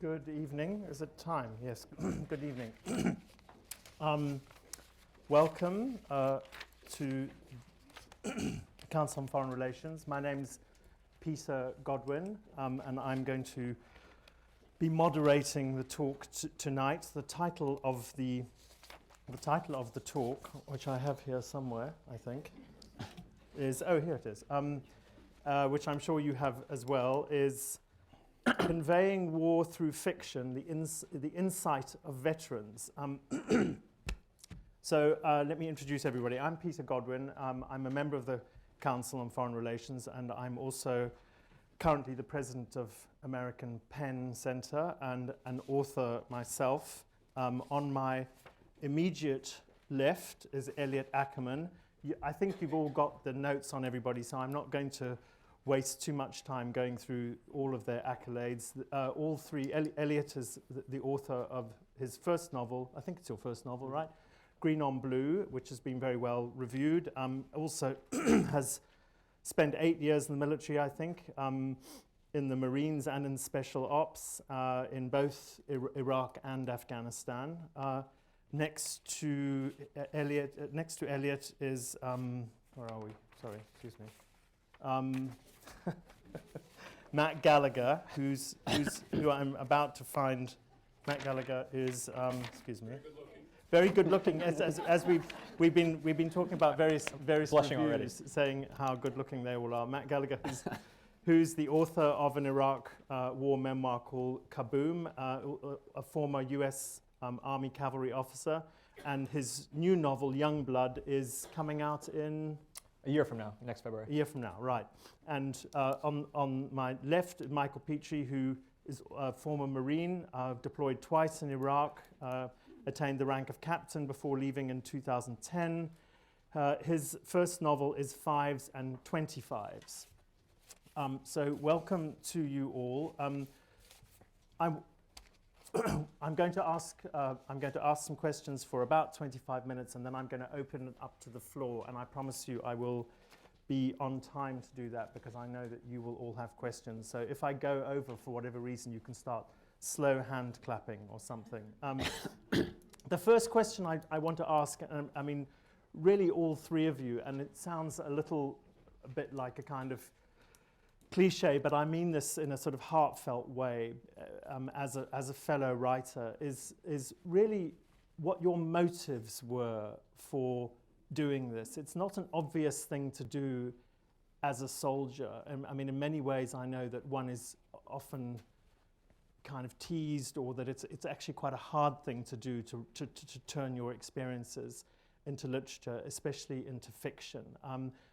Good evening. Is it time? Yes. Good evening. Welcome to the Council on Foreign Relations. My name's Peter Godwin, and I'm going to be moderating the talk tonight. The title of the talk, which I have here somewhere, I think, is here it is. Which I'm sure you have as well, is Conveying War Through Fiction, the Insight of Veterans. So let me introduce everybody. I'm Peter Godwin. I'm a member of the Council on Foreign Relations, and I'm also currently the president of American PEN Center and an author myself. On my immediate left is Elliot Ackerman. I think you've all got the notes on everybody, so I'm not going to waste too much time going through all of their accolades. All three, Elliot is the author of his first novel, I think it's your first novel, right? Green on Blue, which has been very well reviewed. Also has spent 8 years in the military, I think, in the Marines and in Special Ops in both Iraq and Afghanistan. Next to Elliot is, where are we? Sorry, excuse me. Matt Gallagher, who I'm about to find. Matt Gallagher is, excuse me, very good looking. As we've been talking about various Blushing reviews, already. saying how good looking they all are. Matt Gallagher, who's the author of an Iraq war memoir called Kaboom, a former U.S. Army cavalry officer, and his new novel Young Blood is coming out in A year from now, next February. a year from now, right. And on my left, Michael Petrie, who is a former Marine, deployed twice in Iraq, attained the rank of captain before leaving in 2010. His first novel is Fives and 25s. So welcome to you all. I'm going to ask some questions for about 25 minutes, and then I'm going to open it up to the floor. And I promise you, I will be on time to do that because I know that you will all have questions. So if I go over for whatever reason, you can start slow hand clapping or something. The first question I want to ask, I mean, really all three of you, and it sounds a bit like a kind of cliche, but I mean this in a sort of heartfelt way, as a fellow writer, is really what your motives were for doing this. It's not an obvious thing to do as a soldier. I mean, in many ways, I know that one is often kind of teased, or that it's actually quite a hard thing to do to turn your experiences into literature, especially into fiction.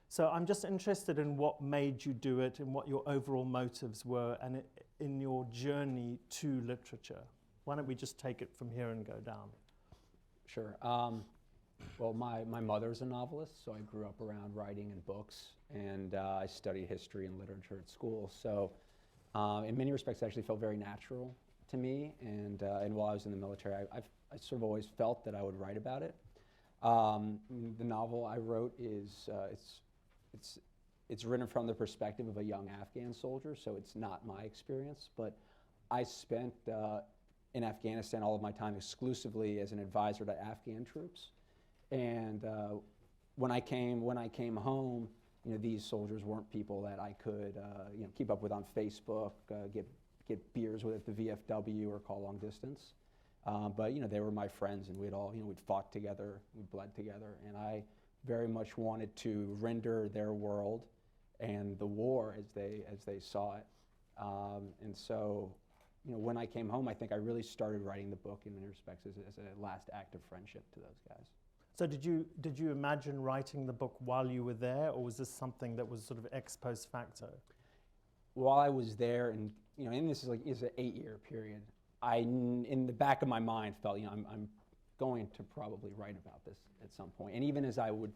So I'm just interested in what made you do it and what your overall motives were and in your journey to literature. Why don't we just take it from here and go down? Sure. Well, my mother's a novelist, so I grew up around writing and books, and I studied history and literature at school. So in many respects, it actually felt very natural to me. And while I was in the military, I sort of always felt that I would write about it. The novel I wrote is it's written from the perspective of a young Afghan soldier, so it's not my experience. But I spent in Afghanistan all of my time exclusively as an advisor to Afghan troops. And when I came home, these soldiers weren't people that I could keep up with on Facebook, get beers with at the VFW or call long distance. But they were my friends, and we'd fought together, we bled together, and I very much wanted to render their world and the war as they saw it. And so, when I came home, I think I really started writing the book in many respects as a last act of friendship to those guys. So did you imagine writing the book while you were there, or was this something that was sort of ex post facto? While I was there, and and this is an 8-year period, I in the back of my mind felt I'm going to probably write about this at some point. And even as I would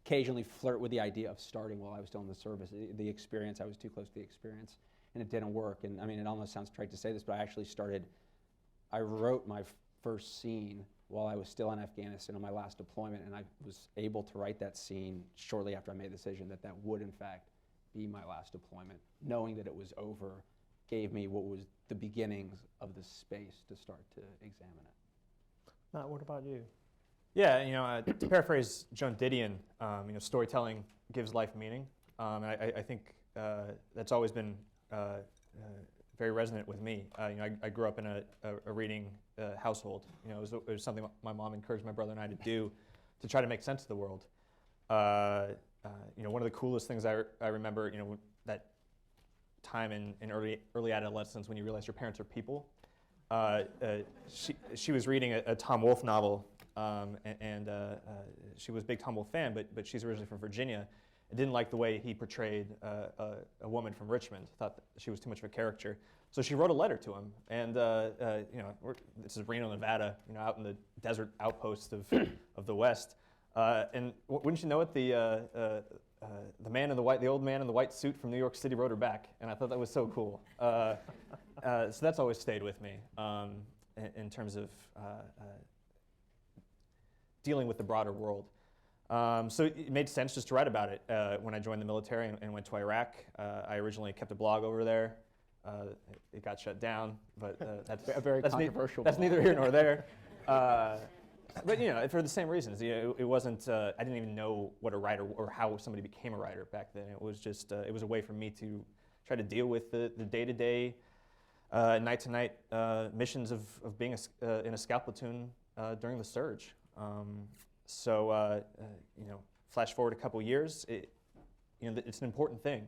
occasionally flirt with the idea of starting while I was still in the service, the experience, I was too close to the experience, and it didn't work. And I mean, it almost sounds trite to say this, but I wrote my first scene while I was still in Afghanistan on my last deployment, and I was able to write that scene shortly after I made the decision that would in fact be my last deployment, knowing that it was over gave me what was the beginnings of the space to start to examine it. Matt, what about you? Yeah, to paraphrase Joan Didion, storytelling gives life meaning. And I think that's always been very resonant with me. I grew up in a reading household. It was something my mom encouraged my brother and I to do to try to make sense of the world. One of the coolest things I remember, that time in early adolescence when you realize your parents are people. She was reading a Tom Wolfe novel, and she was a big Tom Wolfe fan, but she's originally from Virginia. I didn't like the way he portrayed a woman from Richmond. Thought that she was too much of a caricature. So she wrote a letter to him, and this is Reno, Nevada, out in the desert outpost of the West. And wouldn't you know it, the old man in the white suit from New York City wrote her back, and I thought that was so cool. So that's always stayed with me in terms of dealing with the broader world. So it made sense just to write about it. When I joined the military and went to Iraq, I originally kept a blog over there. It got shut down, but that's a very controversial. That's neither here nor there. But for the same reasons, it wasn't. I didn't even know what a writer or how somebody became a writer back then. It was just. It was a way for me to try to deal with the day-to-day, night-to-night missions of being in a scout platoon during the surge. Flash forward a couple years, it's an important thing,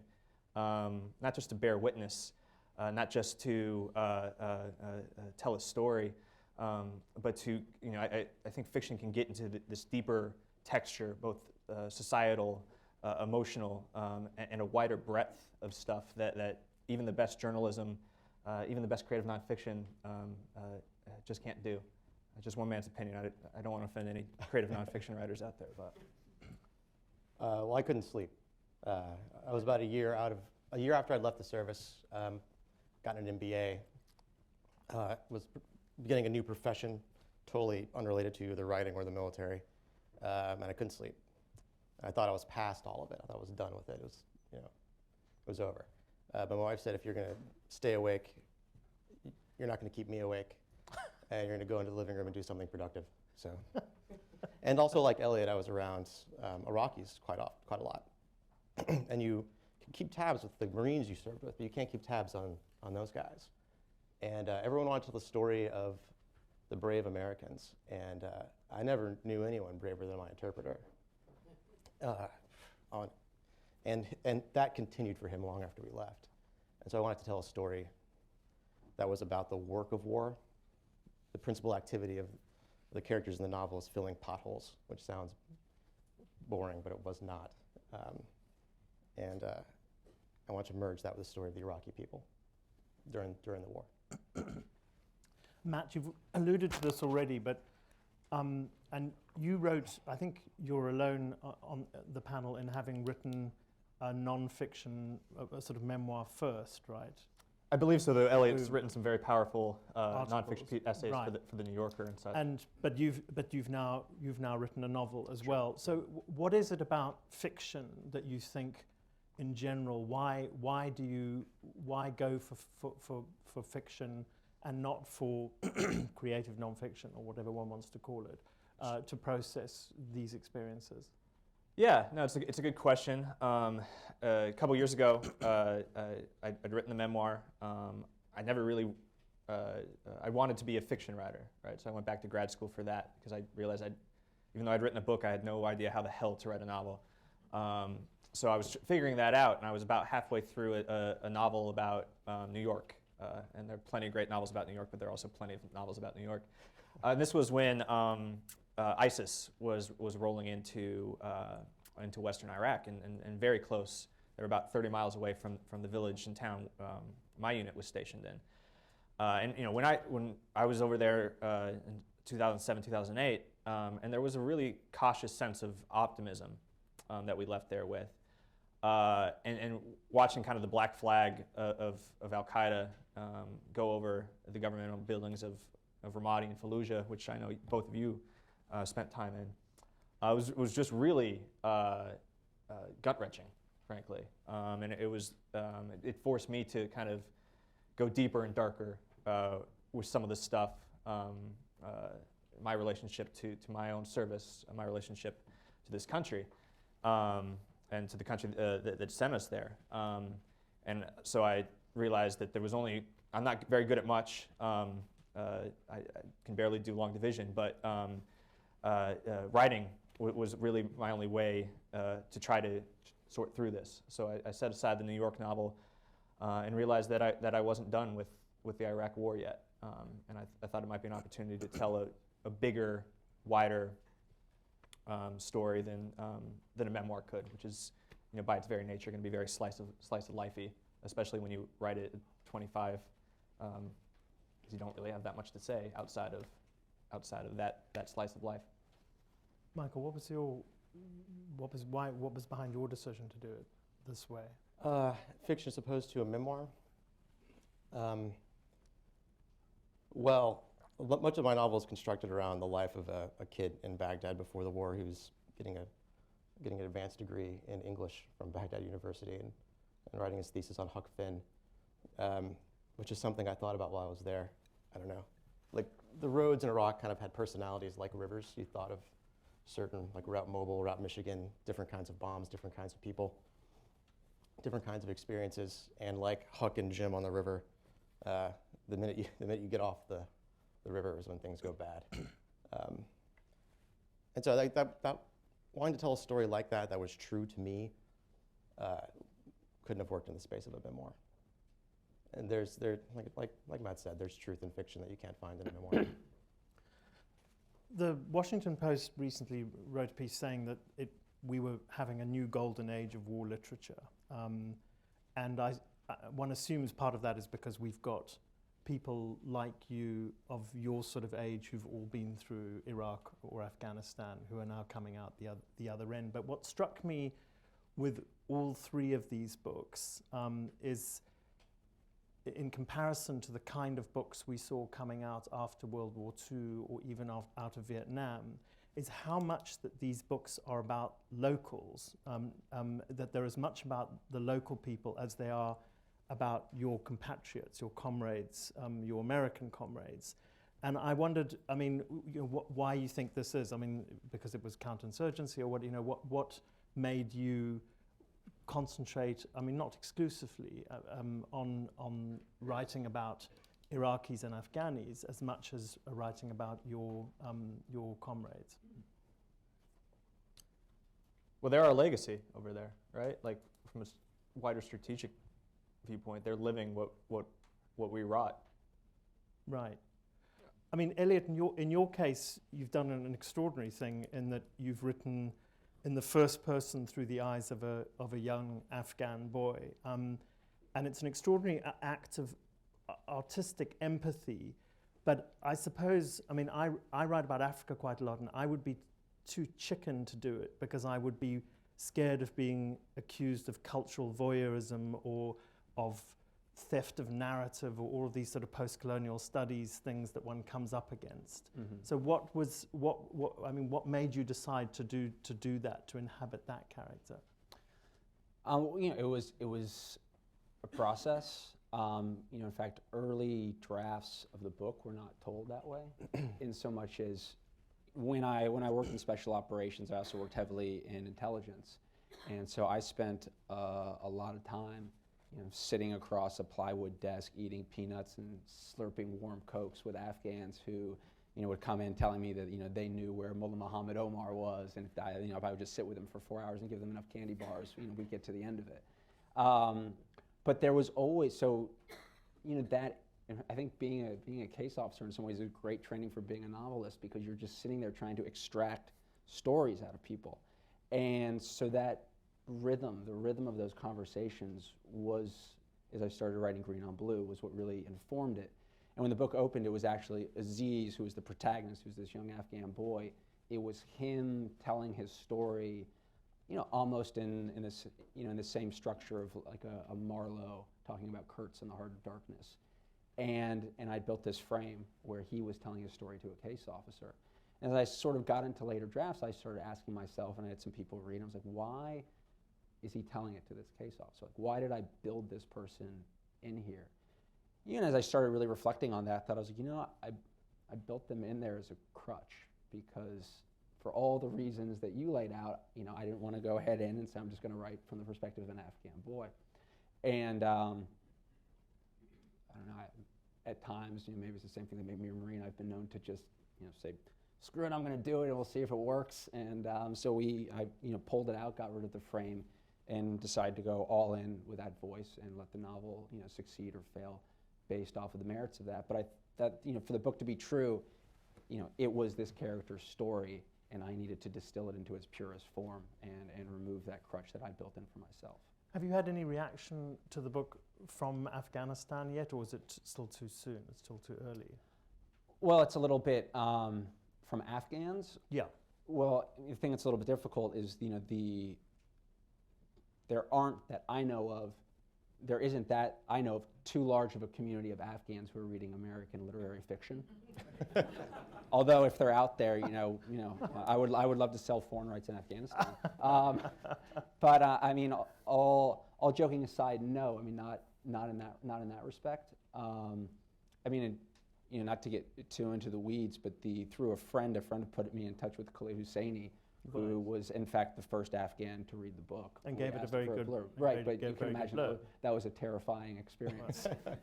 not just to bear witness, not just to tell a story, but to, I think fiction can get into this deeper texture, both societal, emotional, and a wider breadth of stuff that even the best journalism, even the best creative nonfiction just can't do. Just one man's opinion. I don't want to offend any creative nonfiction writers out there, but. Well, I couldn't sleep. I was about a year after I'd left the service, gotten an MBA, was beginning a new profession, totally unrelated to the writing or the military, and I couldn't sleep. I thought I was past all of it. I thought I was done with it. It was over. But my wife said, if you're going to stay awake, you're not going to keep me awake. And you're going to go into the living room and do something productive. So, and also like Elliot, I was around Iraqis quite a lot. And you can keep tabs with the Marines you served with, but you can't keep tabs on those guys. And everyone wanted to tell the story of the brave Americans. And I never knew anyone braver than my interpreter. And that continued for him long after we left. And so I wanted to tell a story that was about the work of war. The principal activity of the characters in the novel is filling potholes, which sounds boring, but it was not. I want to merge that with the story of the Iraqi people during the war. Matt, you've alluded to this already, but and you wrote, I think you're alone on the panel in having written a non-fiction, a sort of memoir first, right? I believe so, though. Elliot's written some very powerful Articles. nonfiction essays Right. for the New Yorker and such. But you've now written a novel as well. So what is it about fiction that you think, in general, why go for fiction and not for creative nonfiction or whatever one wants to call it, to process these experiences? Yeah, no, it's a good question. A couple years ago, I'd written a memoir. I never really, I wanted to be a fiction writer, right? So I went back to grad school for that because I realized even though I'd written a book, I had no idea how the hell to write a novel. So I was figuring that out, and I was about halfway through a novel about New York. And there are plenty of great novels about New York, but there are also plenty of novels about New York. And this was when ISIS was rolling into Western Iraq and very close. They were about 30 miles away from the village and town my unit was stationed in. When I was over there in 2007, 2008, and there was a really cautious sense of optimism that we left there with, and watching kind of the black flag of Al Qaeda go over the governmental buildings of Ramadi and Fallujah, which I know both of you spent time in, was just really gut-wrenching, frankly. And it forced me to kind of go deeper and darker with some of the stuff. My relationship to my own service, my relationship to this country, and to the country that sent us there. And so I realized that there was only, I'm not very good at much. I can barely do long division, but writing was really my only way to try to sort through this. So I set aside the New York novel and realized that I wasn't done with the Iraq War yet. And I thought it might be an opportunity to tell a bigger, wider story than a memoir could, which is, by its very nature, going to be very slice of lifey, especially when you write it at 25, because you don't really have that much to say outside of that slice of life. Michael, what was behind your decision to do it this way? Fiction as opposed to a memoir. Well, much of my novel is constructed around the life of a kid in Baghdad before the war who was getting an advanced degree in English from Baghdad University and writing his thesis on Huck Finn, which is something I thought about while I was there. I don't know. Like, the roads in Iraq kind of had personalities like rivers. You thought of certain, like Route Mobile, Route Michigan, different kinds of bombs, different kinds of people, different kinds of experiences. And like Huck and Jim on the river, the minute you get off the river is when things go bad. And so that wanting to tell a story like that was true to me, couldn't have worked in the space of a memoir. And like Matt said, there's truth in fiction that you can't find in a memoir. The Washington Post recently wrote a piece saying that we were having a new golden age of war literature. And one assumes part of that is because we've got people like you of your sort of age who've all been through Iraq or Afghanistan who are now coming out the other end. But what struck me with all three of these books is, in comparison to the kind of books we saw coming out after World War II or even out of Vietnam, is how much that these books are about locals, that they're as much about the local people as they are about your compatriots, your comrades, your American comrades. And I wondered, why you think this is. I mean, because it was counterinsurgency, or what made you concentrate, not exclusively, on writing about Iraqis and Afghanis as much as writing about your comrades? Well, they're our legacy over there, right? Like, from a wider strategic viewpoint, they're living what we wrought. Right. I mean, Elliot, in your case, you've done an extraordinary thing in that you've written in the first person through the eyes of a young Afghan boy, and it's an extraordinary act of artistic empathy. But I suppose, I write about Africa quite a lot, and I would be too chicken to do it because I would be scared of being accused of cultural voyeurism or of theft of narrative or all of these sort of post-colonial studies things that one comes up against. Mm-hmm. So what made you decide to do that, to inhabit that character? It was a process. In fact, early drafts of the book were not told that way, in so much as when I worked in special operations, I also worked heavily in intelligence, and so I spent a lot of time sitting across a plywood desk, eating peanuts and slurping warm Cokes with Afghans who, would come in telling me that, they knew where Mullah Muhammad Omar was, and if I would just sit with them for 4 hours and give them enough candy bars, we'd get to the end of it. But there was always, that, I think being a case officer in some ways is great training for being a novelist, because you're just sitting there trying to extract stories out of people. And so that the rhythm of those conversations was, as I started writing Green on Blue, was what really informed it. And when the book opened, it was actually Aziz, who was the protagonist, who's this young Afghan boy. It was him telling his story, almost in this, in the same structure of like a Marlowe talking about Kurtz in the Heart of Darkness. And I built this frame where he was telling his story to a case officer. And as I sort of got into later drafts, I started asking myself, and I had some people read, and I was like, why is he telling it to this case officer? Like, why did I build this person in here? as I started really reflecting on that, I thought, I was like, I built them in there as a crutch because for all the reasons that you laid out, I didn't want to go head in and say I'm just going to write from the perspective of an Afghan boy. And I don't know, at times, maybe it's the same thing that made me a Marine. I've been known to just, say, screw it, I'm going to do it, and we'll see if it works. And so I pulled it out, got rid of the frame, and decided to go all in with that voice and let the novel, succeed or fail based off of the merits of that. But for the book to be true, it was this character's story, and I needed to distill it into its purest form and remove that crutch that I built in for myself. Have you had any reaction to the book from Afghanistan yet, or is it still too soon? It's still too early? Well, it's a little bit from Afghans. Yeah. Well, the thing that's a little bit difficult is, there aren't that I know of, there isn't that I know of too large of a community of Afghans who are reading American literary fiction. Although if they're out there, I would love to sell foreign rights in Afghanistan. But I mean, all joking aside, no. I mean, not in that respect. I mean, not to get too into the weeds, but through a friend put me in touch with Khalid Hosseini, who was in fact the first Afghan to read the book And gave it a very good blurb. Right, but you very can good imagine blurb. that was a terrifying experience. but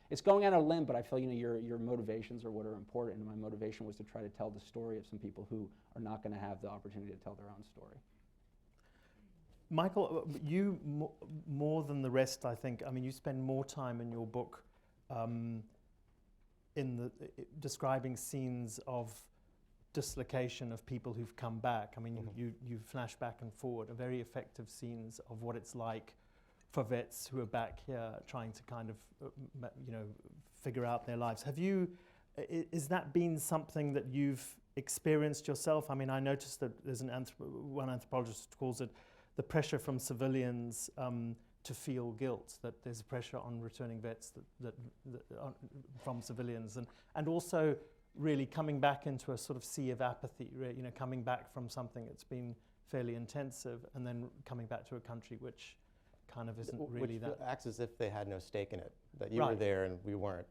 it's going out on a limb. But I feel your motivations are what are important, and my motivation was to try to tell the story of some people who are not going to have the opportunity to tell their own story. Michael, you more than the rest, I think. I mean, you spend more time in your book describing scenes of dislocation of people who've come back. I mean, you flash back and forward, are very effective scenes of what it's like for vets who are back here trying to kind of, figure out their lives. Is that been something that you've experienced yourself? I mean, I noticed that there's one anthropologist calls it the pressure from civilians to feel guilt, that there's a pressure on returning vets from civilians, and also really coming back into a sort of sea of apathy, coming back from something that's been fairly intensive and then coming back to a country which kind of isn't really that. Acts as if they had no stake in it, that you were there and we weren't.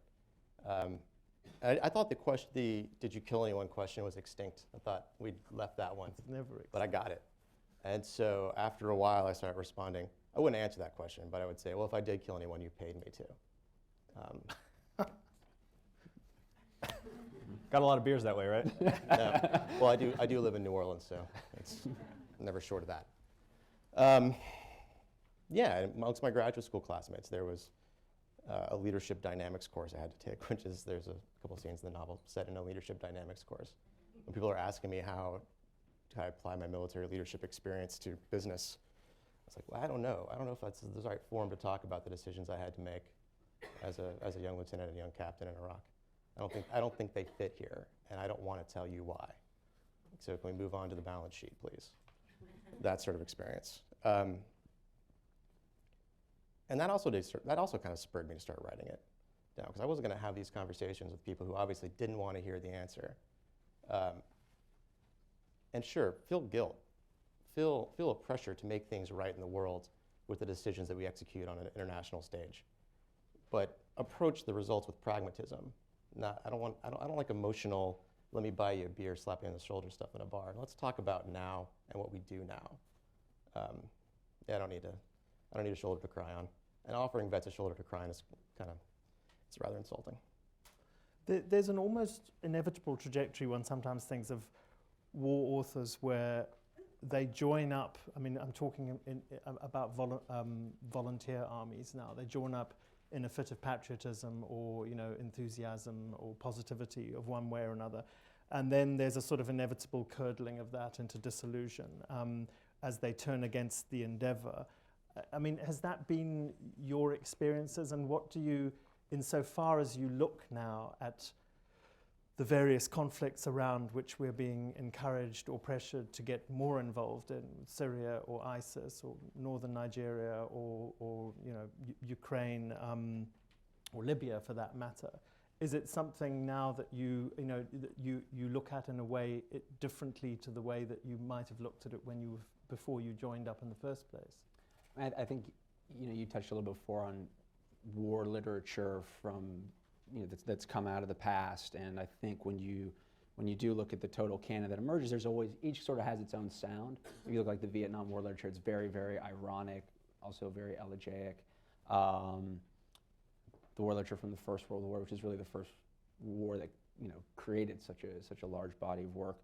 I thought the question, did you kill anyone question was extinct. I thought we'd left that one. It's never extinct. But I got it. And so after a while, I started responding. I wouldn't answer that question, but I would say, well, if I did kill anyone, you paid me to. Got a lot of beers that way, right? No. Well, I do live in New Orleans, so it's never short of that. Yeah, amongst my graduate school classmates, there was a leadership dynamics course I had to take, there's a couple scenes in the novel set in a leadership dynamics course. When people are asking me how I apply my military leadership experience to business, I was like, well, I don't know. I don't know if that's the right forum to talk about the decisions I had to make as a young lieutenant and young captain in Iraq. I don't think they fit here, and I don't want to tell you why. So can we move on to the balance sheet, please? That sort of experience. And that also kind of spurred me to start writing it down, because I wasn't going to have these conversations with people who obviously didn't want to hear the answer. And sure, feel guilt, feel a pressure to make things right in the world with the decisions that we execute on an international stage, but approach the results with pragmatism. I don't like emotional, let me buy you a beer, slap you on the shoulder stuff in a bar. Let's talk about now and what we do now. I don't need a shoulder to cry on. And offering vets a shoulder to cry on is it's rather insulting. There's an almost inevitable trajectory one sometimes thinks of war authors where they join up. I mean, I'm talking about volunteer armies now. They join up in a fit of patriotism or enthusiasm or positivity of one way or another, and then there's a sort of inevitable curdling of that into disillusion as they turn against the endeavor. I mean, has that been your experiences, and what do you, insofar as you look now at the various conflicts around which we're being encouraged or pressured to get more involved in, Syria or ISIS or northern Nigeria or Ukraine or Libya for that matter, is it something now that you look at in a way differently to the way that you might have looked at it before you joined up in the first place? I think you touched a little bit before on war literature from, that's come out of the past, and I think when you do look at the total canon that emerges, there's always, each sort of has its own sound. If you look like the Vietnam War literature, it's very, very ironic, also very elegiac. The war literature from the First World War, which is really the first war that created such a large body of work,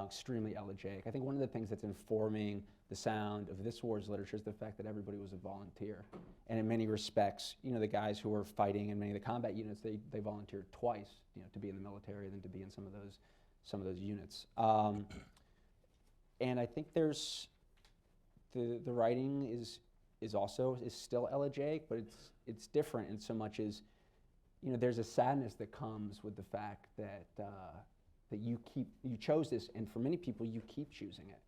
extremely elegiac. I think one of the things that's informing the sound of this war's literature is the fact that everybody was a volunteer, and in many respects, the guys who were fighting in many of the combat units, they volunteered twice, to be in the military and then to be in some of those units. And I think there's the writing is still elegiac, but it's different in so much as there's a sadness that comes with the fact that that you chose this, and for many people you keep choosing it,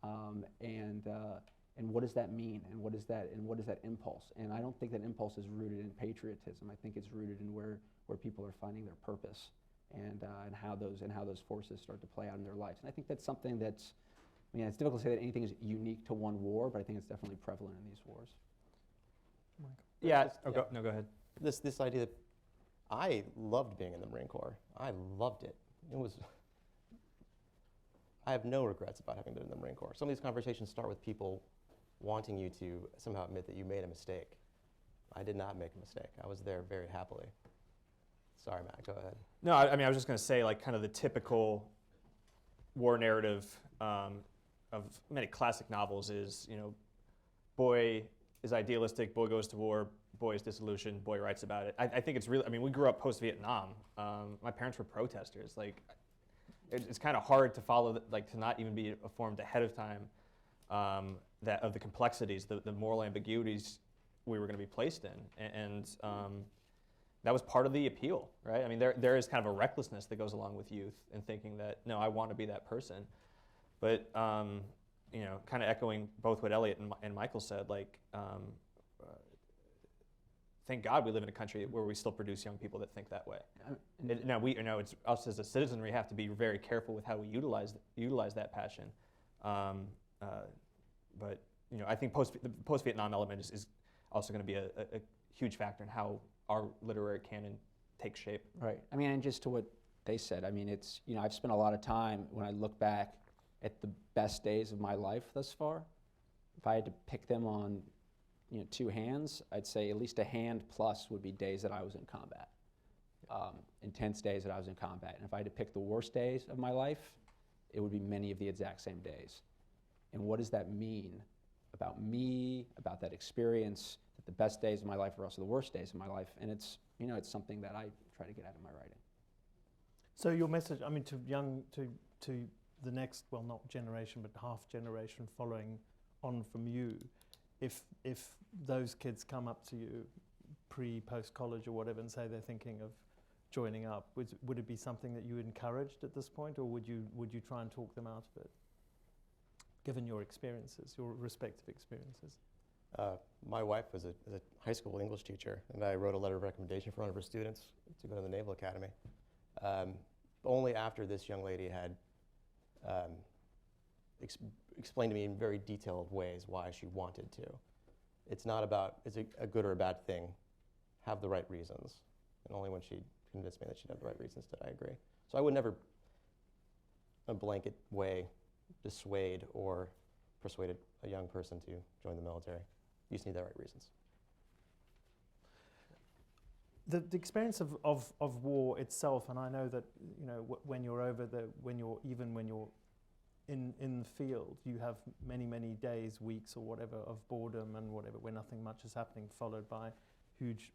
and what does that mean, and what is that impulse? And I don't think that impulse is rooted in patriotism. I think it's rooted in where people are finding their purpose, and how those forces start to play out in their lives. And I think that's something that's, it's difficult to say that anything is unique to one war, but I think it's definitely prevalent in these wars. Yeah. Go ahead. This idea that I loved being in the Marine Corps. I loved it. I have no regrets about having been in the Marine Corps. Some of these conversations start with people wanting you to somehow admit that you made a mistake. I did not make a mistake. I was there very happily. Sorry, Matt, go ahead. No, I was just going to say, like, kind of the typical war narrative of many classic novels is, boy is idealistic, boy goes to war, boy is disillusioned, boy writes about it. I think it's really, we grew up post-Vietnam. My parents were protesters. Like, it's kind of hard to follow, to not even be informed ahead of time that of the complexities, the moral ambiguities we were going to be placed in. And that was part of the appeal, right? There is kind of a recklessness that goes along with youth and thinking that, no, I want to be that person. But, kind of echoing both what Elliot and Michael said, thank God we live in a country where we still produce young people that think that way. It's us as a citizenry have to be very careful with how we utilize that passion. But I think the post-Vietnam element is also going to be a huge factor in how our literary canon takes shape. Right. And just to what they said, it's, I've spent a lot of time, when I look back at the best days of my life thus far, if I had to pick them on, two hands, I'd say at least a hand plus would be days that I was in combat, intense days that I was in combat. And if I had to pick the worst days of my life, it would be many of the exact same days. And what does that mean about me, about that experience, that the best days of my life are also the worst days of my life? And it's, it's something that I try to get out of my writing. So your message, to the next, well, not generation, but half generation following on from you, if those kids come up to you post college or whatever and say they're thinking of joining up, would it be something that you encouraged at this point, or would you try and talk them out of it, given your experiences, your respective experiences? My wife was a high school English teacher, and I wrote a letter of recommendation for one of her students to go to the Naval Academy. Only after this young lady had explained to me in very detailed ways why she wanted to. It's not about, is it a good or a bad thing? Have the right reasons. And only when she convinced me that she'd have the right reasons did I agree. So I would never, a blanket way, dissuade or persuade a young person to join the military. You just need the right reasons. The experience of war itself, and I know that when you're over when you're in the field, you have many days, weeks, or whatever of boredom and whatever, where nothing much is happening, followed by huge,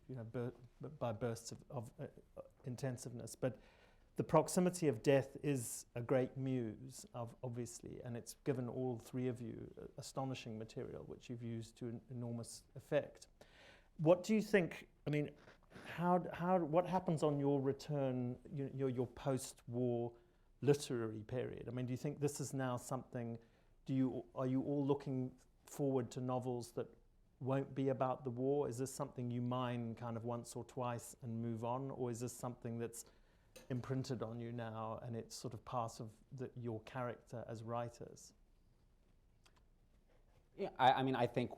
by bursts of intensiveness. But the proximity of death is a great muse, obviously, and it's given all three of you astonishing material, which you've used to enormous effect. What do you think? What happens on your return, your post-war literary period? Do you think this is now something? Are you all looking forward to novels that won't be about the war? Is this something you mine kind of once or twice and move on, or is this something that's imprinted on you now and it's sort of part of your character as writers? Yeah, I think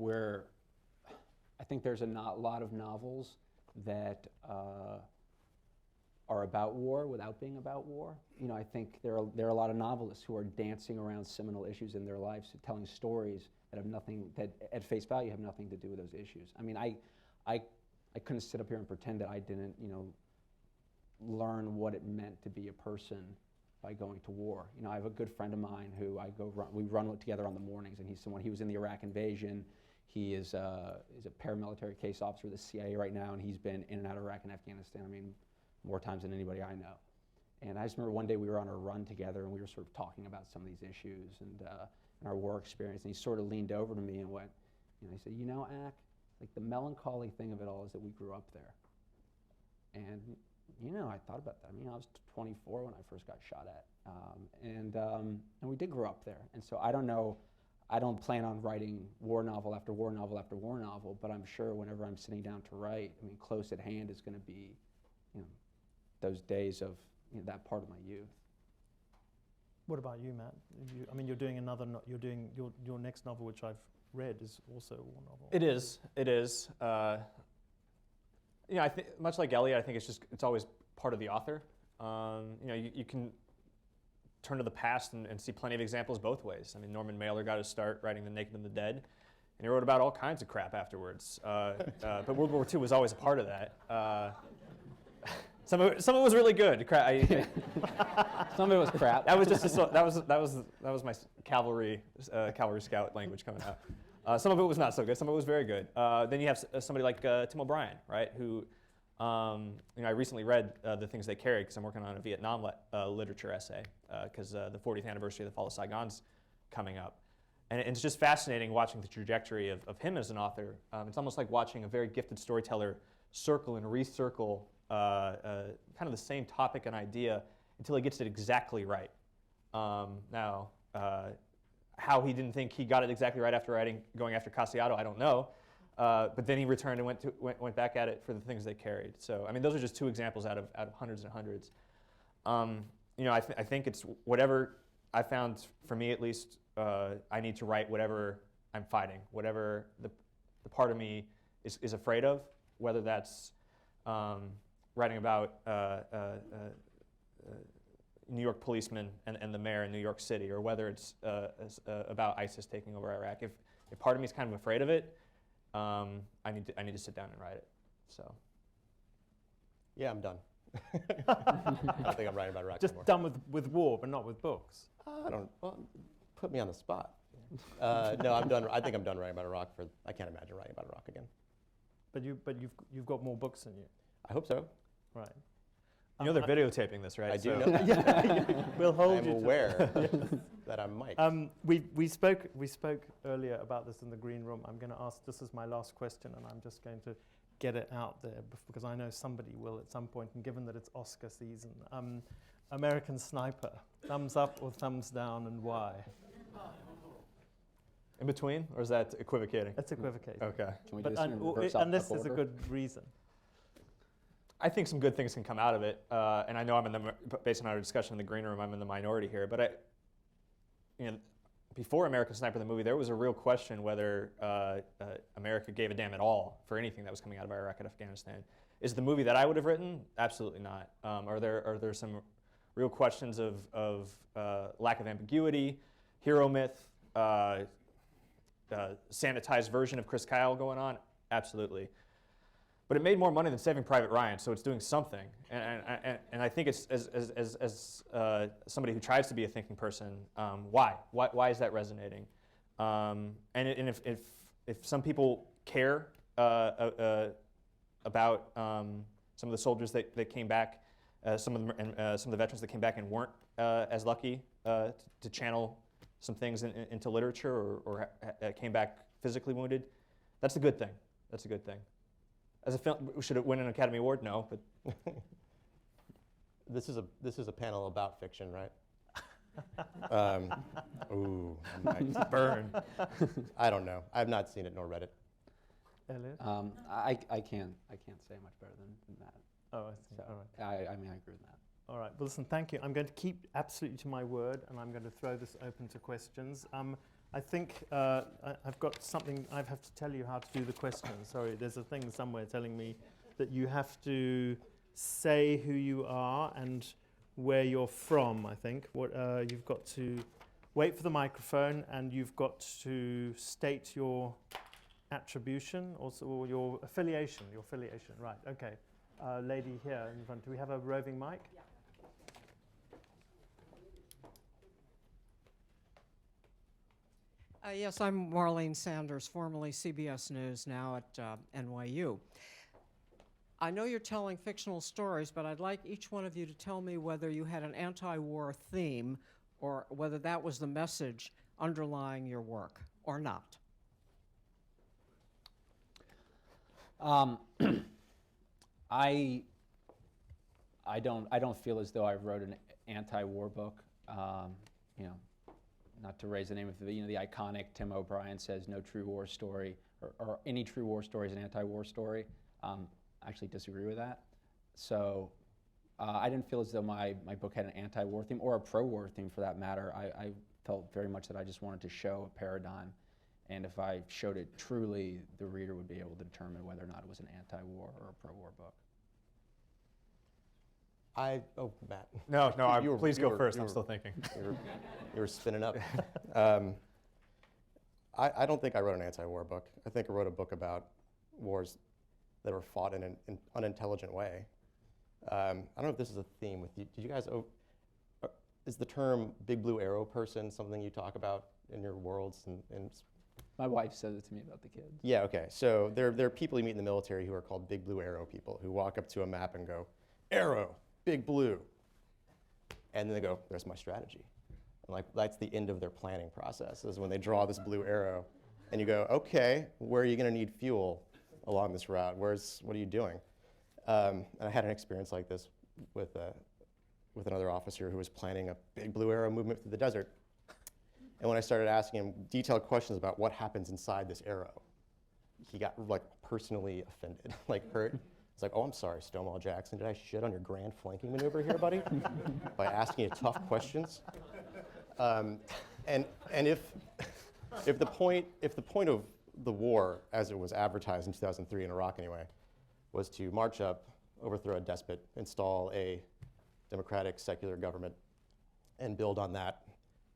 I think there's a lot of novels that are about war without being about war. You know, I think there are a lot of novelists who are dancing around seminal issues in their lives, telling stories that have nothing, that at face value have nothing to do with those issues. I mean, I couldn't sit up here and pretend that I didn't, you know, learn what it meant to be a person by going to war. You know, I have a good friend of mine who we run together on the mornings, and he was in the Iraq invasion. He is a paramilitary case officer with the CIA right now, and he's been in and out of Iraq and Afghanistan, I mean, more times than anybody I know. And I just remember one day we were on a run together, and we were sort of talking about some of these issues and our war experience, and he sort of leaned over to me and went, you know, he said, you know, Ak, like the melancholy thing of it all is that we grew up there. And, you know, I thought about that. I mean, I was 24 when I first got shot at, and we did grow up there. And so I don't know, I don't plan on writing war novel after war novel after war novel, but I'm sure whenever I'm sitting down to write, I mean, close at hand is going to be, you know, those days of, you know, that part of my youth. What about you, Matt? I mean, you're doing you're doing your next novel, which I've read, is also a war novel. It is. It is. You know, I think much like Elliot, I think it's always part of the author. You know, you can turn to the past and see plenty of examples both ways. I mean, Norman Mailer got his start writing The Naked and the Dead, and he wrote about all kinds of crap afterwards. But World War II was always a part of that. Some of it was really good. Some of it was crap. That was my cavalry scout language coming out. Some of it was not so good. Some of it was very good. Then you have somebody like Tim O'Brien, right? Who, you know, I recently read The Things They Carried because I'm working on a Vietnam literature essay because the 40th anniversary of the fall of Saigon's coming up, and it's just fascinating watching the trajectory of him as an author. It's almost like watching a very gifted storyteller circle and recircle kind of the same topic and idea until he gets it exactly right. Now, how he didn't think he got it exactly right after going after Casiato, I don't know. But then he returned and went back at it for The Things They Carried. So, I mean, those are just two examples out of hundreds and hundreds. You know, I think it's whatever I found, for me at least, I need to write whatever I'm fighting, whatever the part of me is afraid of, whether that's writing about New York policemen and the mayor in New York City, or whether it's about ISIS taking over Iraq. If part of me is kind of afraid of it, I need to sit down and write it. So. Yeah, I'm done. I don't think I'm writing about Iraq Just anymore. done with war, but not with books. Well, put me on the spot. No, I'm done. I think I'm done writing about Iraq. I can't imagine writing about Iraq again. But you've got more books than you, I hope so. right? You know they're videotaping this, right? I do So- know. Yeah, we'll hold I'm you. aware that I'm mic'd. We spoke earlier about this in the green room. I'm going to ask, this is my last question, and I'm just going to get it out there because I know somebody will at some point, and given that it's Oscar season. American Sniper, thumbs up or thumbs down, and why? In between, or is that equivocating? That's equivocating. Okay. Can we But do this in reverse unless there's a order? good reason. I think some good things can come out of it, and I know based on our discussion in the green room, I'm in the minority here. But before American Sniper the movie, there was a real question whether America gave a damn at all for anything that was coming out of Iraq and Afghanistan. Is the movie that I would have written? Absolutely not. Are there some real questions of lack of ambiguity, hero myth, sanitized version of Chris Kyle going on? Absolutely. But it made more money than Saving Private Ryan, so it's doing something. And I think it's as somebody who tries to be a thinking person, why is that resonating? And if some people care about some of the soldiers that came back, some of the veterans that came back and weren't as lucky to channel some things into literature or came back physically wounded, that's a good thing. That's a good thing. As a film, should it win an Academy Award? No, but This is a panel about fiction, right? Ooh, burn. I don't know. I've not seen it nor read it. Elliot? I can't say much better than that. Oh, I see. So All right. I mean, I agree with that. All right. Well, listen, thank you. I'm going to keep absolutely to my word, and I'm going to throw this open to questions. I think I've got something. I have to tell you how to do the question. Sorry, there's a thing somewhere telling me that you have to say who you are and where you're from. I think you've got to wait for the microphone, and you've got to state your attribution, also or your affiliation. Your affiliation, right? Okay. Lady here in front. Do we have a roving mic? Yeah. Yes, I'm Marlene Sanders, formerly CBS News, now at NYU. I know you're telling fictional stories, but I'd like each one of you to tell me whether you had an anti-war theme or whether that was the message underlying your work or not. I don't feel as though I wrote an anti-war book. You know, not to raise the name of the iconic Tim O'Brien says no true war story or any true war story is an anti-war story. I actually disagree with that. So I didn't feel as though my book had an anti-war theme or a pro-war theme for that matter. I felt very much that I just wanted to show a paradigm, and if I showed it truly, the reader would be able to determine whether or not it was an anti-war or a pro-war book. Matt. No, please go first. you I'm were- still thinking. You were spinning up. I don't think I wrote an anti-war book. I think I wrote a book about wars that were fought in an unintelligent way. I don't know if this is a theme with you. Did you guys? Is the term "big blue arrow person" something you talk about in your worlds? And My wife says it to me about the kids. yeah, okay. So there are people you meet in the military who are called big blue arrow people, who walk up to a map and go, "Arrow, big blue," and then they go, "There's my strategy." And like that's the end of their planning process, is when they draw this blue arrow, and you go, "Okay, where are you going to need fuel along this route? What are you doing?" And I had an experience like this with another officer who was planning a big blue arrow movement through the desert. And when I started asking him detailed questions about what happens inside this arrow, he got like personally offended, like hurt. It's like, "Oh, I'm sorry, Stonewall Jackson. Did I shit on your grand flanking maneuver here, buddy, by asking you tough questions?" And if the point of the war, as it was advertised in 2003 in Iraq anyway, was to march up, overthrow a despot, install a democratic secular government, and build on that,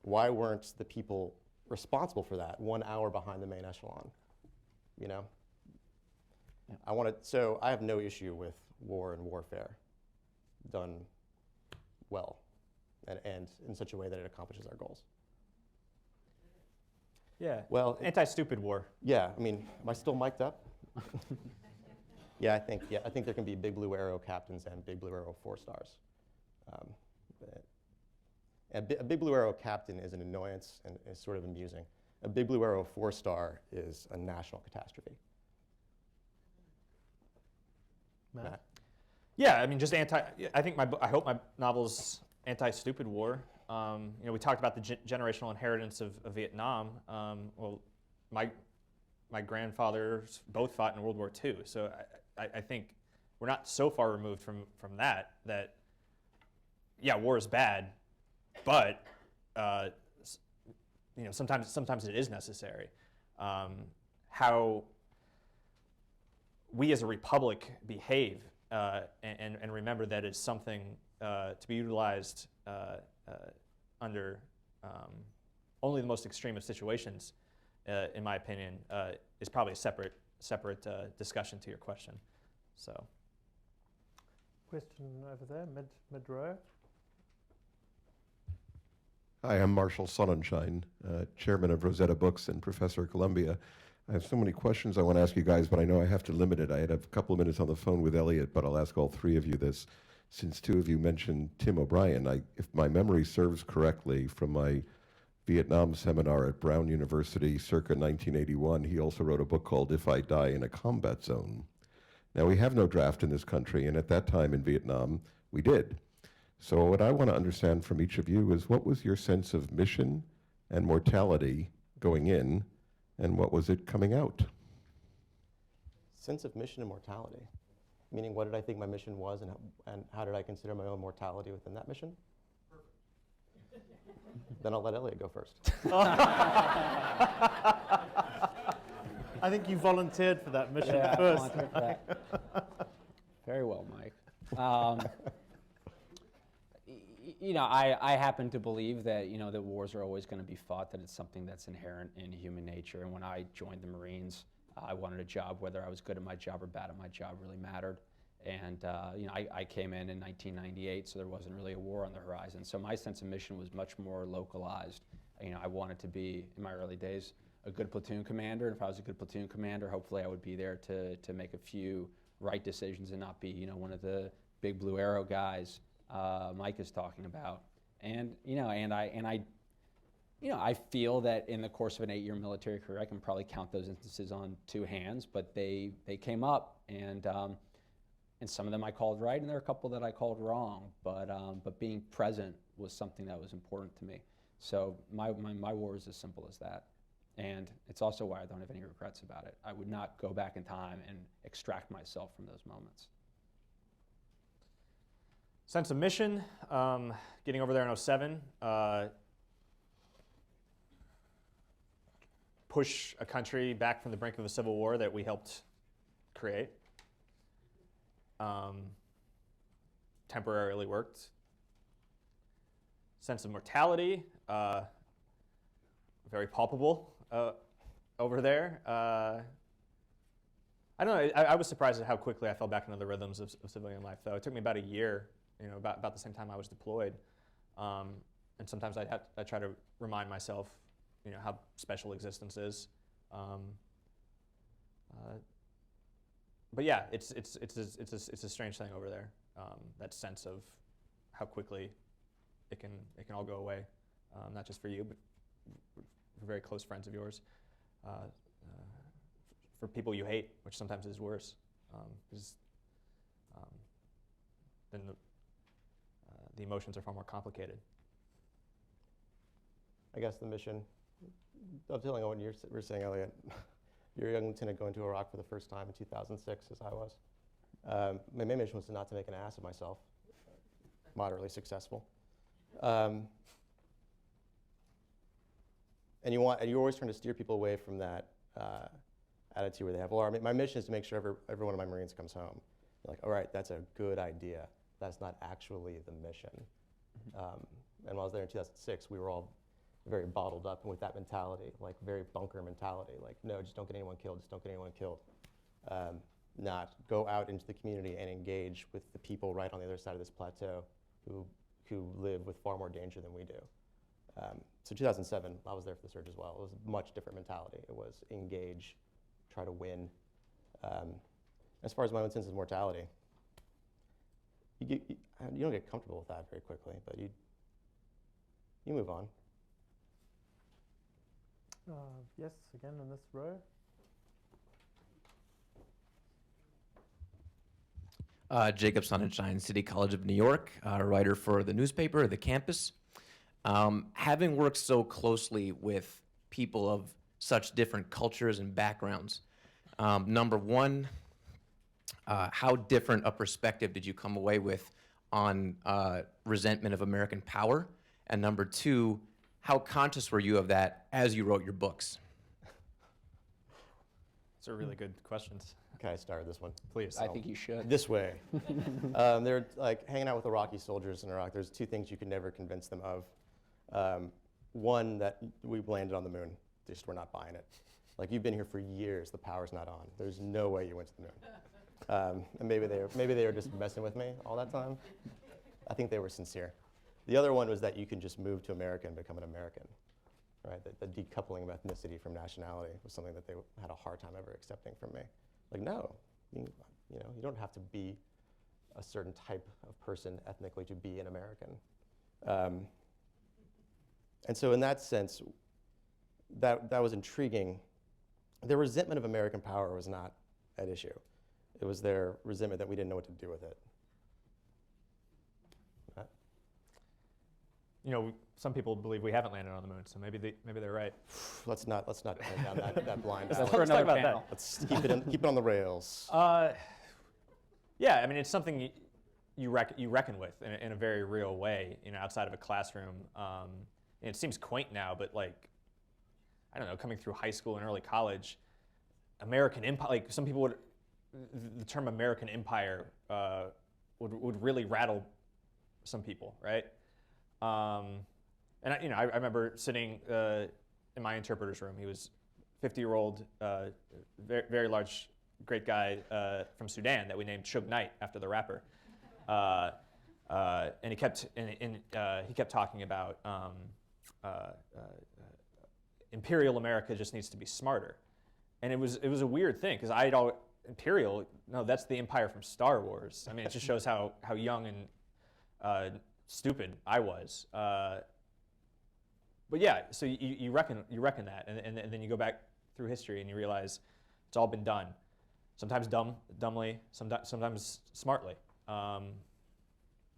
why weren't the people responsible for that 1 hour behind the main echelon? You know? Yeah. So I have no issue with war and warfare done well and in such a way that it accomplishes our goals. Yeah. Well, Anti-stupid war. yeah, I mean, am I still mic'd up? I think there can be big blue arrow captains and big blue arrow 4 stars. A big blue arrow captain is an annoyance and is sort of amusing. A big blue arrow 4 star is a national catastrophe. Matt? Yeah, I mean, just I think I hope my novel's anti-stupid war. We talked about the generational inheritance of Vietnam. Well, my grandfathers both fought in World War II, so I think we're not so far removed from that. Yeah, war is bad, but sometimes it is necessary. How we as a republic behave and remember that it's something to be utilized under only the most extreme of situations, in my opinion, is probably a separate discussion to your question. So, Question over there, mid row. Hi, I'm Marshall Sonnenschein, chairman of Rosetta Books and professor at Columbia. I have so many questions I want to ask you guys, but I know I have to limit it. I had a couple of minutes on the phone with Elliot, but I'll ask all three of you this. Since two of you mentioned Tim O'Brien, if my memory serves correctly from my Vietnam seminar at Brown University circa 1981, he also wrote a book called If I Die in a Combat Zone. Now, we have no draft in this country, and at that time in Vietnam, we did. So what I want to understand from each of you is, what was your sense of mission and mortality going in, and what was it coming out? Sense of mission and mortality. Meaning, what did I think my mission was, and how did I consider my own mortality within that mission? Then I'll let Elliot go first. I think you volunteered for that mission Yeah, first. volunteer for that. Very well, Mike. I happen to believe that, that wars are always going to be fought, that it's something that's inherent in human nature. And when I joined the Marines, I wanted a job, whether I was good at my job or bad at my job really mattered. And, I came in 1998, so there wasn't really a war on the horizon. So my sense of mission was much more localized. I wanted to be, in my early days, a good platoon commander. And if I was a good platoon commander, hopefully I would be there to make a few right decisions and not be, one of the big Blue Arrow guys Mike is talking about. And, I feel that in the course of an 8-year military career, I can probably count those instances on 2 hands, but they came up, and some of them I called right, and there are a couple that I called wrong. But being present was something that was important to me. So my war is as simple as that. And it's also why I don't have any regrets about it. I would not go back in time and extract myself from those moments. Sense of mission, getting over there in 2007, push a country back from the brink of a civil war that we helped create. Temporarily worked. Sense of mortality, very palpable over there. I don't know, I was surprised at how quickly I fell back into the rhythms of civilian life, though. It took me about a year, about the same time I was deployed. And sometimes I try to remind myself, how special existence is. But yeah, it's a strange thing over there. That sense of how quickly it can all go away, not just for you, but for very close friends of yours, for people you hate, which sometimes is worse, because then the emotions are far more complicated. I guess the mission, dovetailing on what you were saying, Elliot, you're a young lieutenant going to Iraq for the first time in 2006, as I was. My main mission was not to make an ass of myself, moderately successful. And you're always trying to steer people away from that attitude where they have, well, my mission is to make sure every one of my Marines comes home. You're like, all right, that's a good idea. That's not actually the mission. And when I was there in 2006, we were all very bottled up and with that mentality, like very bunker mentality, like, no, just don't get anyone killed, just don't get anyone killed. Not go out into the community and engage with the people right on the other side of this plateau who live with far more danger than we do. So 2007, I was there for the surge as well. It was a much different mentality. It was engage, try to win. As far as my own sense of mortality, you don't get comfortable with that very quickly, but you move on. Yes, again in this row. Jacob Sonnenschein, City College of New York, writer for the newspaper, The Campus. Having worked so closely with people of such different cultures and backgrounds, number one, how different a perspective did you come away with on resentment of American power? And number two, how conscious were you of that as you wrote your books? Those are really good questions. Okay, I started this one. Please. I think you should. This way. They're like hanging out with Iraqi soldiers in Iraq. There's 2 things you can never convince them of. One, that we landed on the moon. They just were not buying it. Like, you've been here for years, the power's not on. There's no way you went to the moon. And maybe they were just messing with me all that time. I think they were sincere. The other one was that you can just move to America and become an American. Right? The decoupling of ethnicity from nationality was something that they had a hard time ever accepting from me. Like, no, you don't have to be a certain type of person ethnically to be an American. And so in that sense, that was intriguing. Their resentment of American power was not at issue. It was their resentment that we didn't know what to do with it. Some people believe we haven't landed on the moon, so maybe they're right. Let's not go down that blind That's alley. for Let's talk another about panel. Let's keep it on the rails. Yeah, I mean, it's something you reckon with in a very real way. Outside of a classroom, it seems quaint now, but like, I don't know, coming through high school and early college, American Empire, like some people would, the term American Empire would really rattle some people, right? And I remember sitting in my interpreter's room. He was 50-year-old, very, very large, great guy from Sudan that we named Suge Knight after the rapper. And he kept talking about Imperial America just needs to be smarter, and it was a weird thing because I'd always Imperial. No, that's the Empire from Star Wars. I mean, it just shows how young and stupid I was. But yeah, so you reckon that, and then you go back through history and you realize it's all been done. Sometimes dumbly, sometimes smartly.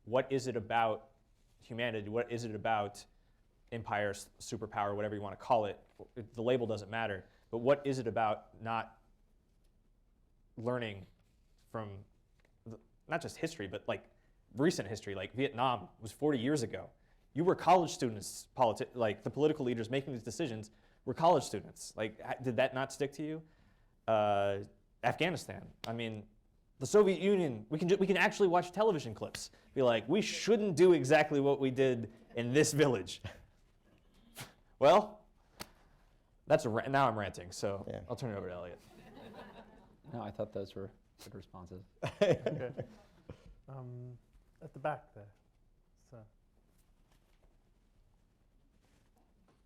What is it about humanity? What is it about empire, superpower, whatever you want to call it? The label doesn't matter. But what is it about not learning from not just history, but like recent history? Like Vietnam was 40 years ago. You were college students, like the political leaders making these decisions were college students. Like, did that not stick to you? Afghanistan. I mean, the Soviet Union. We can actually watch television clips. Be like, we shouldn't do exactly what we did in this village. Well, now I'm ranting. So Yeah. I'll turn it over to Elliot. No, I thought those were good responses. Okay. At the back there. So.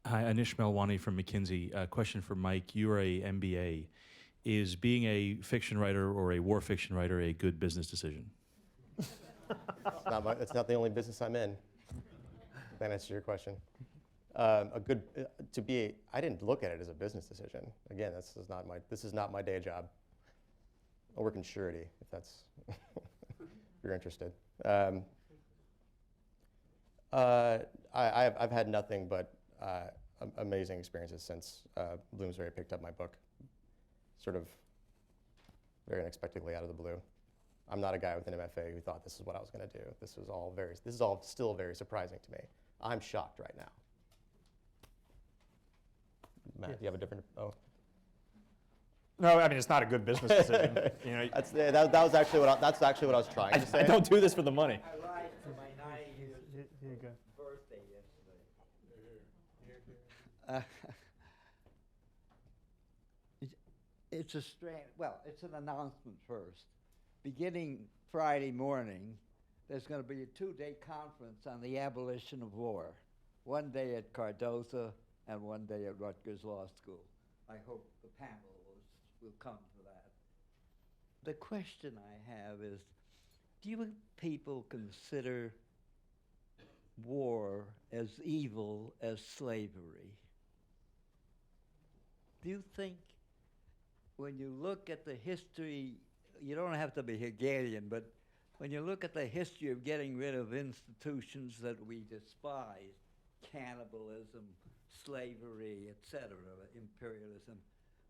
Hi, Anish Melwani from McKinsey. Question for Mike. You are a MBA. Is being a fiction writer or a war fiction writer a good business decision? It's not the only business I'm in. That answers your question. I didn't look at it as a business decision. Again, this is not my day job. I work in surety, if you're interested. I've had nothing but amazing experiences since Bloomsbury picked up my book, sort of very unexpectedly out of the blue. I'm not a guy with an MFA who thought this is what I was going to do. This is all still very surprising to me. I'm shocked right now. Matt, do you have a different? Oh, No, I mean it's not a good business decision. You know, that was actually that's actually what I was trying to say. I don't do this for the money. I lied for my 90th Here you go. birthday yesterday. It's a it's an announcement first. Beginning Friday morning, there's going to be a 2-day conference on the abolition of war. One day at Cardozo and one day at Rutgers Law School. I hope the panel will come to that. The question I have is, do you people consider war as evil as slavery? Do you think when you look at the history, you don't have to be Hegelian, but when you look at the history of getting rid of institutions that we despise, cannibalism, slavery, etc., imperialism,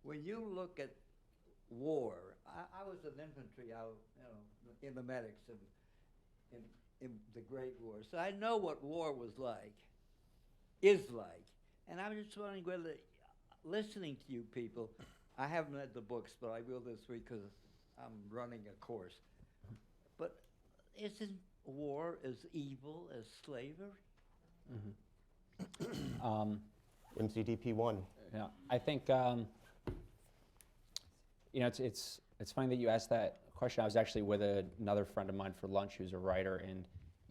when you look at war, I was an infantry out, in the medics in the Great War, so I know what war was like, is like, and I'm just wondering whether, listening to you people, I haven't read the books, but I will this week because I'm running a course. But isn't war as evil as slavery? MCDP 1. Yeah, I think it's funny that you asked that question. I was actually with another friend of mine for lunch who's a writer, and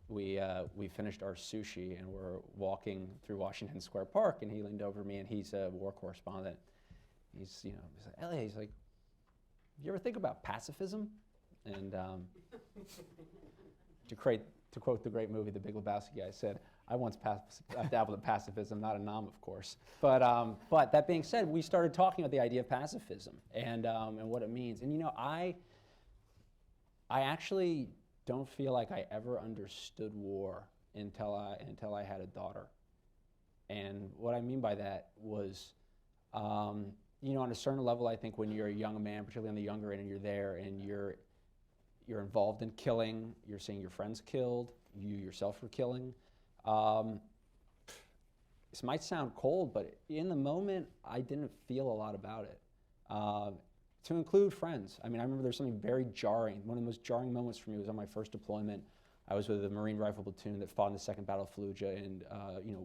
we finished our sushi and we're walking through Washington Square Park, and he leaned over me, and he's a war correspondent. He's like, Elliot, he's like, you ever think about pacifism? And to quote the great movie The Big Lebowski, I said, I once dabbled in pacifism, not a nom, of course. But that being said, we started talking about the idea of pacifism and what it means. And I actually don't feel like I ever understood war until I had a daughter. And what I mean by that was, on a certain level, I think when you're a young man, particularly on the younger end, and you're there and you're involved in killing, you're seeing your friends killed, you yourself are killing. this might sound cold, but in the moment, I didn't feel a lot about it. To include friends. I mean, I remember there's something very jarring. One of the most jarring moments for me was on my first deployment. I was with a Marine Rifle platoon that fought in the Second Battle of Fallujah, and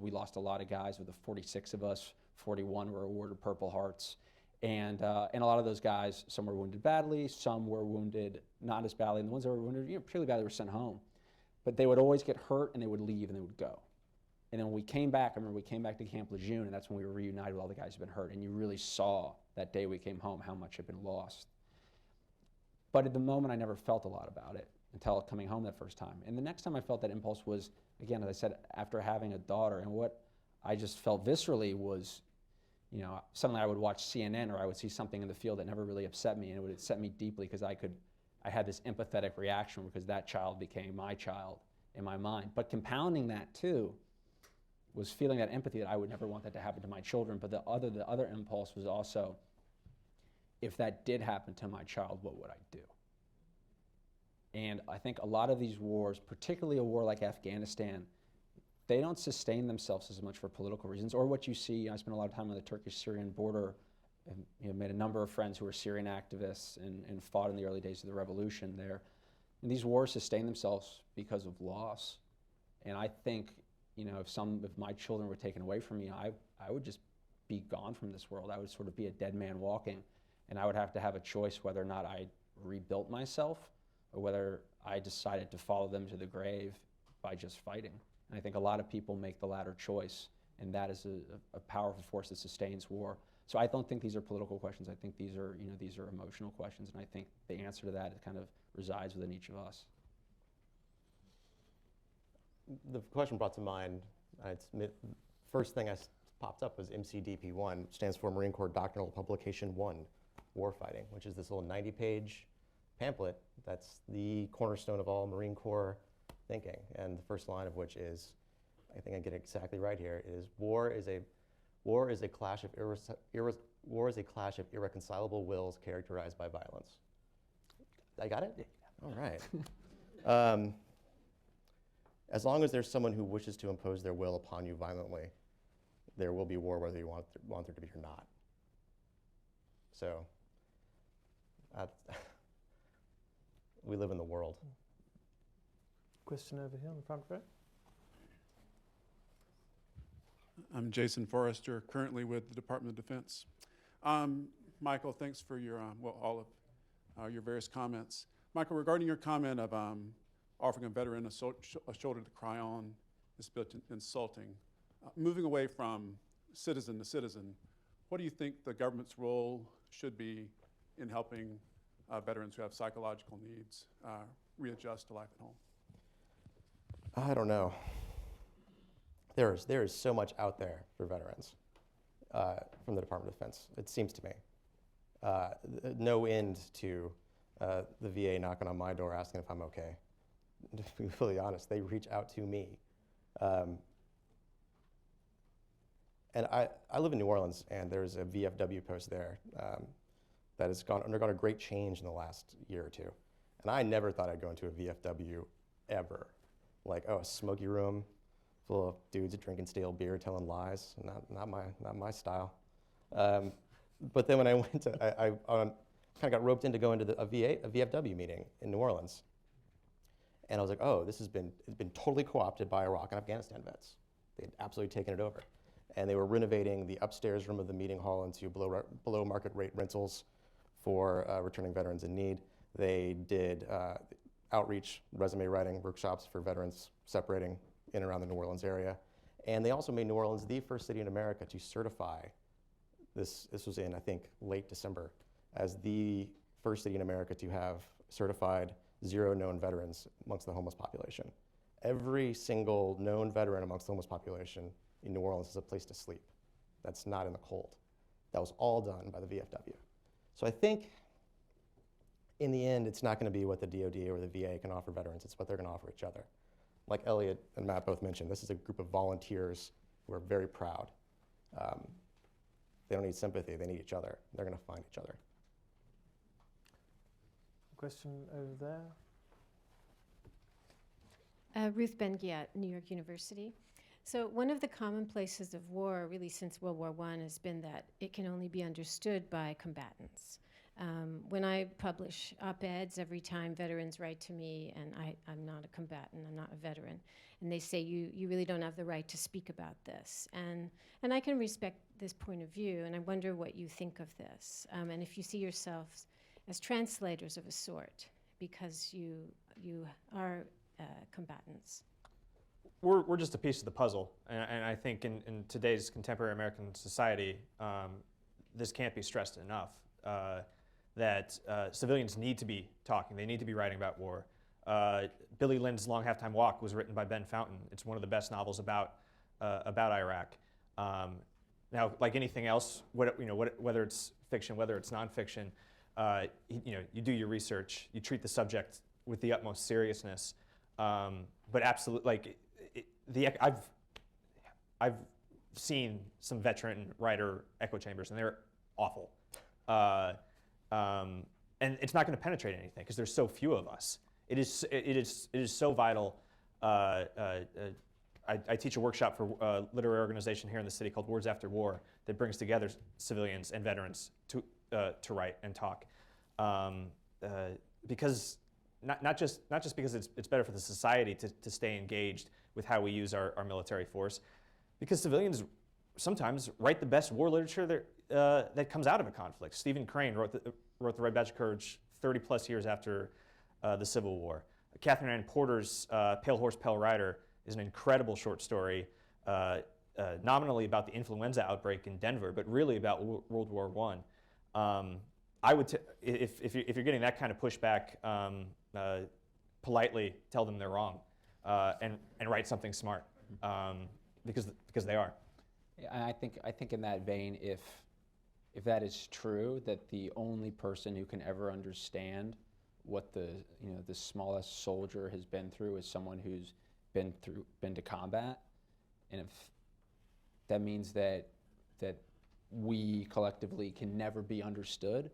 we lost a lot of guys. With the 46 of us, 41 were awarded Purple Hearts, and a lot of those guys, some were wounded badly, some were wounded not as badly, and the ones that were wounded purely badly were sent home. But they would always get hurt, and they would leave, and they would go. And then when we came back, I remember we came back to Camp Lejeune, and that's when we were reunited with all the guys who'd been hurt, and you really saw that day we came home how much had been lost. But at the moment, I never felt a lot about it until coming home that first time. And the next time I felt that impulse was, again, as I said, after having a daughter. And what I just felt viscerally was, suddenly I would watch CNN or I would see something in the field that never really upset me, and it would upset me deeply because I had this empathetic reaction because that child became my child in my mind. But compounding that too was feeling that empathy that I would never want that to happen to my children. But the other impulse was also, if that did happen to my child, what would I do? And I think a lot of these wars, particularly a war like Afghanistan, they don't sustain themselves as much for political reasons, or what you see. I spent a lot of time on the Turkish-Syrian border, and made a number of friends who were Syrian activists and fought in the early days of the revolution there. And these wars sustain themselves because of loss. And I think, if my children were taken away from me, I would just be gone from this world. I would sort of be a dead man walking, and I would have to have a choice whether or not I rebuilt myself or whether I decided to follow them to the grave by just fighting. And I think a lot of people make the latter choice, and that is a powerful force that sustains war. So I don't think these are political questions. I think these are emotional questions, and I think the answer to that kind of resides within each of us. The question brought to mind, first thing popped up was MCDP1, stands for Marine Corps Doctrinal Publication 1, Warfighting, which is this little 90-page pamphlet that's the cornerstone of all Marine Corps thinking. And the first line of which is, I think I get it exactly right here, is war is a clash of irreconcilable wills characterized by violence. I got it? All right. As long as there's someone who wishes to impose their will upon you violently, there will be war whether you want there to be or not. So, we live in the world. Question over here in the front row. I'm Jason Forrester, currently with the Department of Defense. Michael, thanks for your, all of your various comments. Michael, regarding your comment of offering a veteran a shoulder to cry on is a bit insulting. Moving away from citizen to citizen, what do you think the government's role should be in helping veterans who have psychological needs readjust to life at home? I don't know. There is so much out there for veterans from the Department of Defense, it seems to me. No end to the VA knocking on my door asking if I'm okay. To be fully honest, they reach out to me. And I live in New Orleans, and there's a VFW post there that has undergone a great change in the last year or two. And I never thought I'd go into a VFW ever. Like, a smoky room full of dudes drinking stale beer, telling lies. Not my style. But then when I went to, I kind of got roped into going to a VFW meeting in New Orleans. And I was like, it's been totally co-opted by Iraq and Afghanistan vets. They had absolutely taken it over. And they were renovating the upstairs room of the meeting hall into below market rate rentals for returning veterans in need. They did outreach, resume writing workshops for veterans separating in and around the New Orleans area. And they also made New Orleans the first city in America to certify, this was in, I think, late December, as the first city in America to have certified 0 known veterans amongst the homeless population. Every single known veteran amongst the homeless population in New Orleans is a place to sleep. That's not in the cold. That was all done by the VFW. So I think in the end, it's not going to be what the DoD or the VA can offer veterans, it's what they're going to offer each other. Like Elliot and Matt both mentioned, this is a group of volunteers who are very proud. They don't need sympathy, they need each other. They're going to find each other. Question over there. Ruth Bengia at New York University. So one of the commonplaces of war, really since World War I, has been that it can only be understood by combatants. When I publish op-eds, every time veterans write to me, and I'm not a combatant, I'm not a veteran, and they say, you really don't have the right to speak about this. And I can respect this point of view, and I wonder what you think of this. And if you see yourselves as translators of a sort, because you are combatants. We're just a piece of the puzzle, and I think in today's contemporary American society, this can't be stressed enough, that civilians need to be talking, they need to be writing about war. Billy Lynn's Long Halftime Walk was written by Ben Fountain. It's one of the best novels about Iraq. Now, like anything else, whether it's fiction, whether it's nonfiction, you do your research, you treat the subject with the utmost seriousness, but absolutely, I've seen some veteran writer echo chambers, and they're awful. And it's not going to penetrate anything because there's so few of us. It is so vital. I teach a workshop for a literary organization here in the city called Words After War that brings together civilians and veterans to write and talk, because not just because it's better for the society to stay engaged with how we use our military force, because civilians sometimes write the best war literature that comes out of a conflict. Stephen Crane wrote the Red Badge of Courage 30 plus years after the Civil War. Catherine Ann Porter's Pale Horse, Pale Rider is an incredible short story, nominally about the influenza outbreak in Denver, but really about World War I. I would, if you're getting that kind of pushback, politely tell them they're wrong, and write something smart, because they are. Yeah, I think in that vein, if that is true, that the only person who can ever understand what the smallest soldier has been through is someone who's been to combat, and if that means that we collectively can never be understood,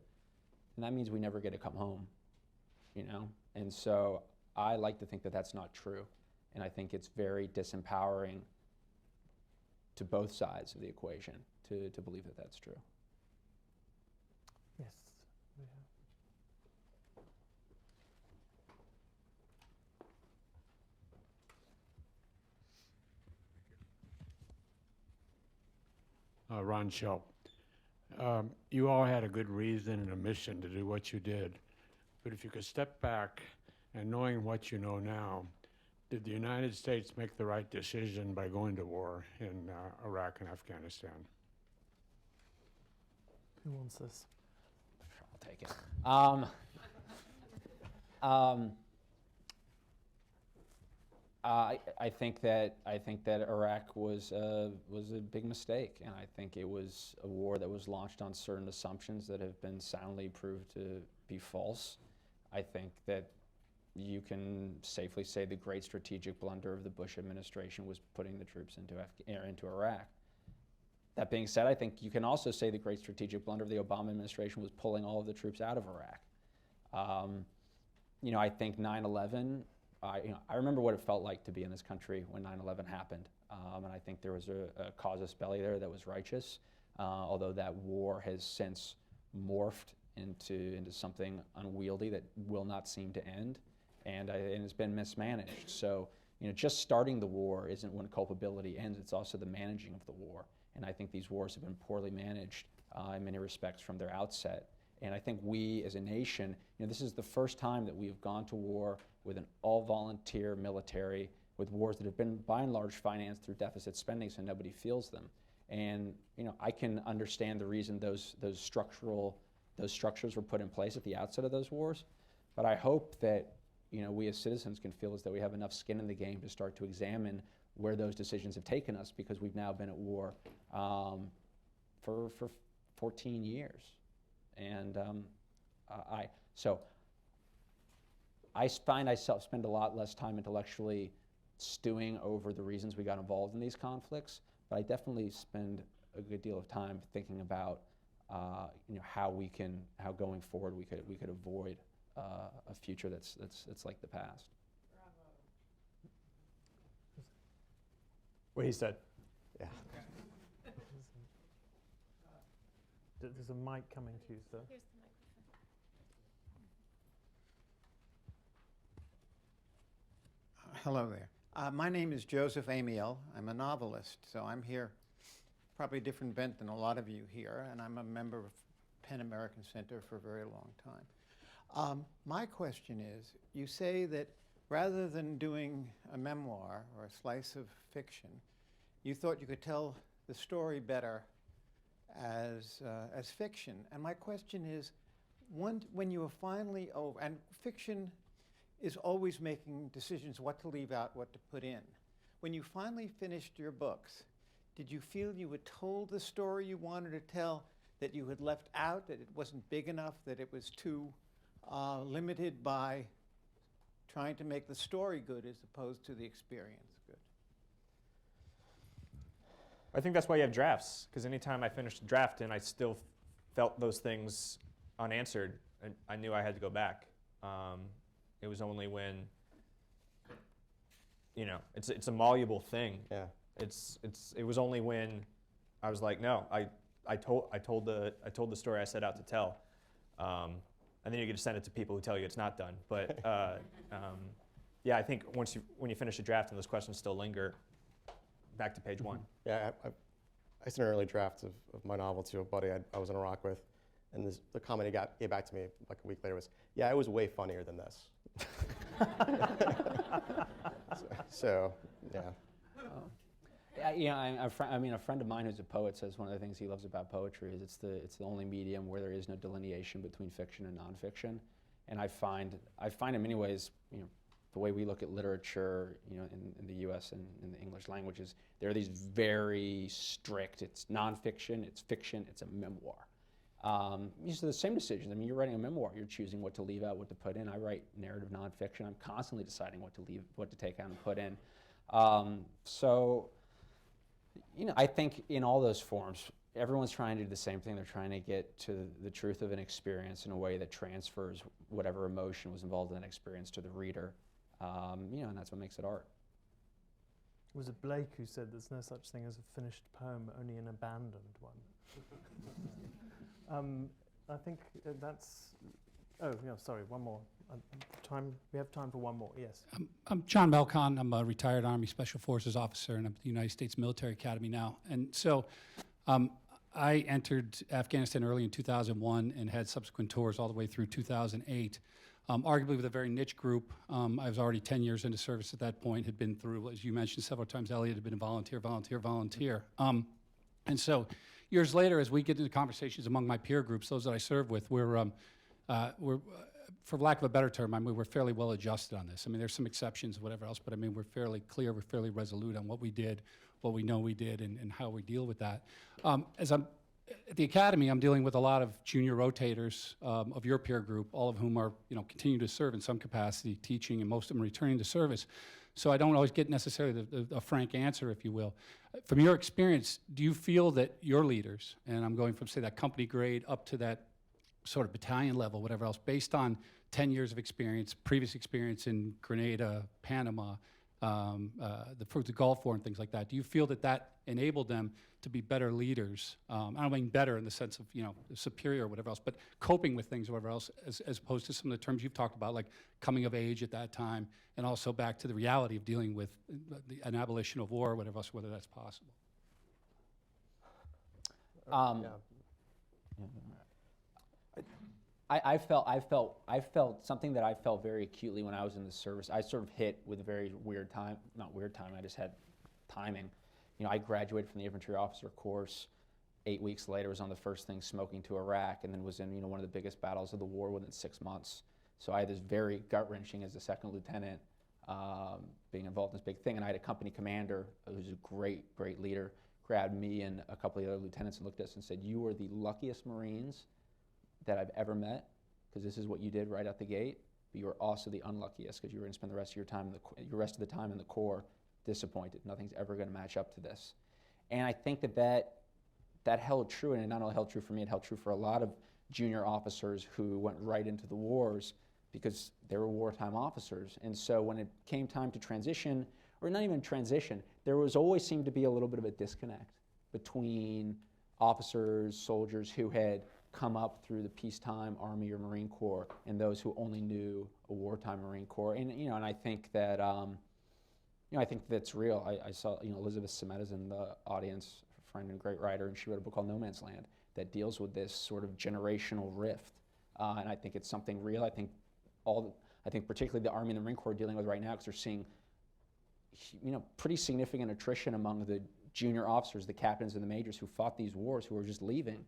then that means we never get to come home, And so I like to think that that's not true, and I think it's very disempowering to both sides of the equation to believe that that's true. Yes. Ron Schell. You all had a good reason and a mission to do what you did, but if you could step back and knowing what you know now, did the United States make the right decision by going to war in Iraq and Afghanistan? Who wants this? I'll take it. I think that Iraq was a big mistake, and I think it was a war that was launched on certain assumptions that have been soundly proved to be false. I think that you can safely say the great strategic blunder of the Bush administration was putting the troops into Iraq. That being said, I think you can also say the great strategic blunder of the Obama administration was pulling all of the troops out of Iraq. I think 9/11. I remember what it felt like to be in this country when 9/11 happened, and I think there was a casus belli there that was righteous, although that war has since morphed into something unwieldy that will not seem to end, and it's been mismanaged. So, just starting the war isn't when culpability ends, it's also the managing of the war, and I think these wars have been poorly managed in many respects from their outset. And I think we as a nation, this is the first time that we have gone to war with an all-volunteer military, with wars that have been by and large financed through deficit spending so nobody feels them. And I can understand the reason those structures were put in place at the outset of those wars, but I hope that we as citizens can feel as though we have enough skin in the game to start to examine where those decisions have taken us, because we've now been at war for 14 years. And I find myself spend a lot less time intellectually stewing over the reasons we got involved in these conflicts, but I definitely spend a good deal of time thinking about how going forward we could avoid a future that's like the past. What he said. Yeah. There's a mic coming to you, sir. Here's the microphone. Hello there. My name is Joseph Amiel. I'm a novelist, so I'm here, probably a different bent than a lot of you here, and I'm a member of PEN American Center for a very long time. My question is, you say that rather than doing a memoir or a slice of fiction, you thought you could tell the story better as fiction. And my question is, when you were finally over, and fiction is always making decisions what to leave out, what to put in. When you finally finished your books, did you feel you had told the story you wanted to tell, that you had left out, that it wasn't big enough, that it was too limited by trying to make the story good as opposed to the experience good? I think that's why you have drafts, because anytime I finished a draft and I still felt those things unanswered, and I knew I had to go back. It was only when, it's a malleable thing. Yeah. It was only when I was like, no, I told the story I set out to tell, and then you get to send it to people who tell you it's not done. But yeah, I think when you finish a draft and those questions still linger, back to page one. Yeah, I sent an early draft of my novel to a buddy I was in Iraq with, and the comment he gave back to me like a week later was, yeah, it was way funnier than this. so yeah. A friend of mine who's a poet says one of the things he loves about poetry is it's the only medium where there is no delineation between fiction and nonfiction. And I find in many ways, the way we look at literature, in the U.S. and in the English languages, there are these very strict. It's nonfiction, it's fiction, it's a memoir. These are the same decisions. You're writing a memoir. You're choosing what to leave out, what to put in. I write narrative nonfiction. I'm constantly deciding what to leave, what to take out and put in. I think in all those forms, everyone's trying to do the same thing. They're trying to get to the truth of an experience in a way that transfers whatever emotion was involved in that experience to the reader. And that's what makes it art. Was it Blake who said there's no such thing as a finished poem, only an abandoned one? I think that's. Oh, yeah, sorry, one more. We have time for one more, yes. I'm John Melcon. I'm a retired Army Special Forces officer, and I'm at the United States Military Academy now. And so I entered Afghanistan early in 2001 and had subsequent tours all the way through 2008, arguably with a very niche group. I was already 10 years into service at that point, had been through, as you mentioned several times, Elliot had been a volunteer. And so years later, as we get into conversations among my peer groups, those that I serve with, we're for lack of a better term, we're fairly well adjusted on this. There's some exceptions, whatever else, but we're fairly clear, we're fairly resolute on what we did, what we know we did, and how we deal with that. As I'm at the academy, I'm dealing with a lot of junior rotators of your peer group, all of whom are, continue to serve in some capacity, teaching, and most of them returning to service. So I don't always get necessarily a frank answer, if you will. From your experience, do you feel that your leaders, and I'm going from, say, that company grade up to that sort of battalion level, whatever else, based on 10 years of experience, previous experience in Grenada, Panama, the Gulf War and things like that, do you feel that enabled them to be better leaders? I don't mean better in the sense of, superior or whatever else, but coping with things or whatever else, as opposed to some of the terms you've talked about, like coming of age at that time, and also back to the reality of dealing with an abolition of war or whatever else, whether that's possible. I felt something that I felt very acutely when I was in the service. I sort of hit with a very weird time, not weird time, I just had timing. I graduated from the infantry officer course. 8 weeks later, was on the first thing smoking to Iraq, and then was in one of the biggest battles of the war within 6 months. So I had this very gut-wrenching as a second lieutenant, being involved in this big thing. And I had a company commander who's a great, great leader, grabbed me and a couple of the other lieutenants and looked at us and said, "You are the luckiest Marines that I've ever met, because this is what you did right out the gate, but you are also the unluckiest, because you're going to spend the rest of the time in the Corps disappointed. Nothing's ever going to match up to this." And I think that held true, and it not only held true for me, it held true for a lot of junior officers who went right into the wars because they were wartime officers. And so when it came time to transition, or not even transition, there was always seemed to be a little bit of a disconnect between officers, soldiers who had come up through the peacetime Army or Marine Corps and those who only knew a wartime Marine Corps. And, and I think that, I think that's real. I saw, Elizabeth Semeta's in the audience, a friend and great writer, and she wrote a book called No Man's Land that deals with this sort of generational rift. And I think it's something real. I think particularly the Army and the Marine Corps are dealing with right now, because they're seeing, pretty significant attrition among the junior officers, the captains and the majors who fought these wars, who are just leaving,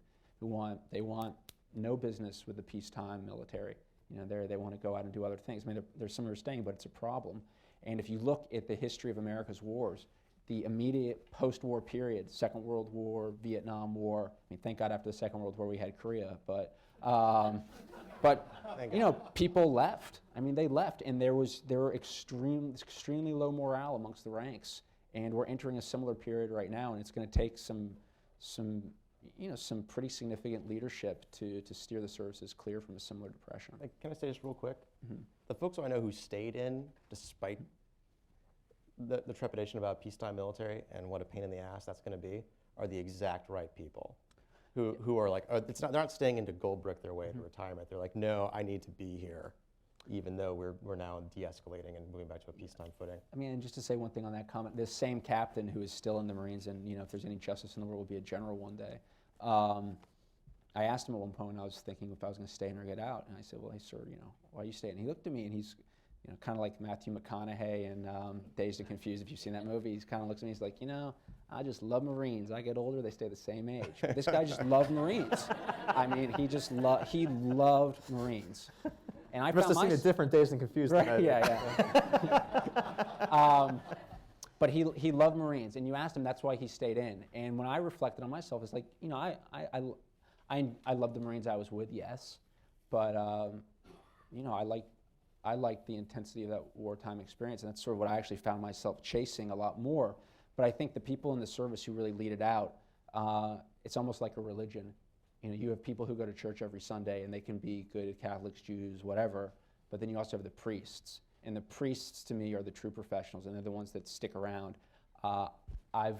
they want no business with the peacetime military. They want to go out and do other things. I mean, there's some who are staying, but it's a problem. And if you look at the history of America's wars, the immediate post-war period, Second World War, Vietnam War, I mean, thank God after the Second World War we had Korea, but people left. I mean, they left, and there were extremely low morale amongst the ranks. And we're entering a similar period right now, and it's going to take some pretty significant leadership to steer the services clear from a similar depression. Can I say just real quick? Mm-hmm. The folks who I know who stayed in, despite the trepidation about peacetime military and what a pain in the ass that's going to be, are the exact right people. Who are like, they're not staying in to gold brick their way to retirement. They're like, no, I need to be here, even though we're now de-escalating and moving back to a peacetime footing. I mean, and just to say one thing on that comment, this same captain who is still in the Marines, and if there's any justice in the world, will be a general one day. I asked him at one point when I was thinking if I was going to stay in or get out, and I said, well, hey, sir, why are you staying? And he looked at me, and he's, kind of like Matthew McConaughey in Dazed and Confused, if you've seen that movie. He kind of looks at me, he's like, I just love Marines. I get older, they stay the same age. But this guy just loved Marines. I mean, he loved Marines. And I must have seen a different Dazed and Confused. Right, yeah. But he loved Marines, and you asked him that's why he stayed in. And when I reflected on myself, it's like, I love the Marines I was with, yes, but I like the intensity of that wartime experience, and that's sort of what I actually found myself chasing a lot more. But I think the people in the service who really lead it out, it's almost like a religion. You have people who go to church every Sunday, and they can be good Catholics, Jews, whatever, but then you also have the priests. And the priests, to me, are the true professionals, and they're the ones that stick around. As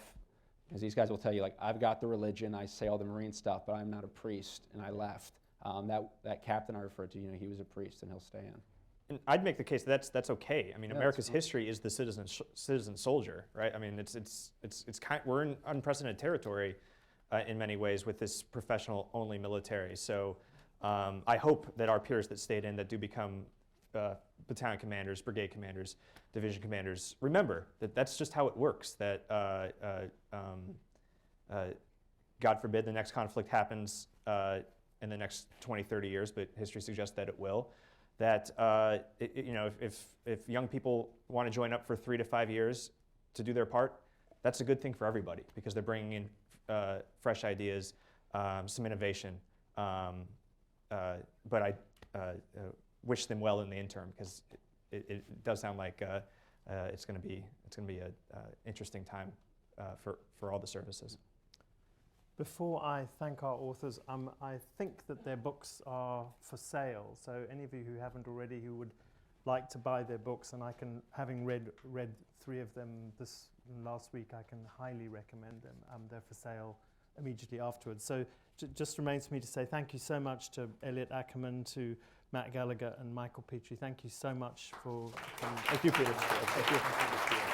these guys will tell you, I've got the religion, I say all the Marine stuff, but I'm not a priest, and I left. That captain I referred to, he was a priest, and he'll stay in. And I'd make the case that that's okay. I mean, America's history is the citizen soldier, right? I mean, we're in unprecedented territory in many ways with this professional-only military. So I hope that our peers that stayed in, that do become battalion commanders, brigade commanders, division commanders, remember that that's just how it works. That God forbid the next conflict happens in the next 20, 30 years, but history suggests that it will. That if young people want to join up for 3 to 5 years to do their part, that's a good thing for everybody, because they're bringing in fresh ideas, some innovation. But I wish them well in the interim, because it does sound like it's going to be an interesting time for all the services. Before I thank our authors, I think that their books are for sale. So any of you who haven't already, who would like to buy their books, and having read 3 of them this last week, I can highly recommend them. They're for sale immediately afterwards. So just remains for me to say thank you so much to Elliot Ackerman, to Matt Gallagher, and Michael Petrie. Thank you so much for. Thank you, Peter. Thank you.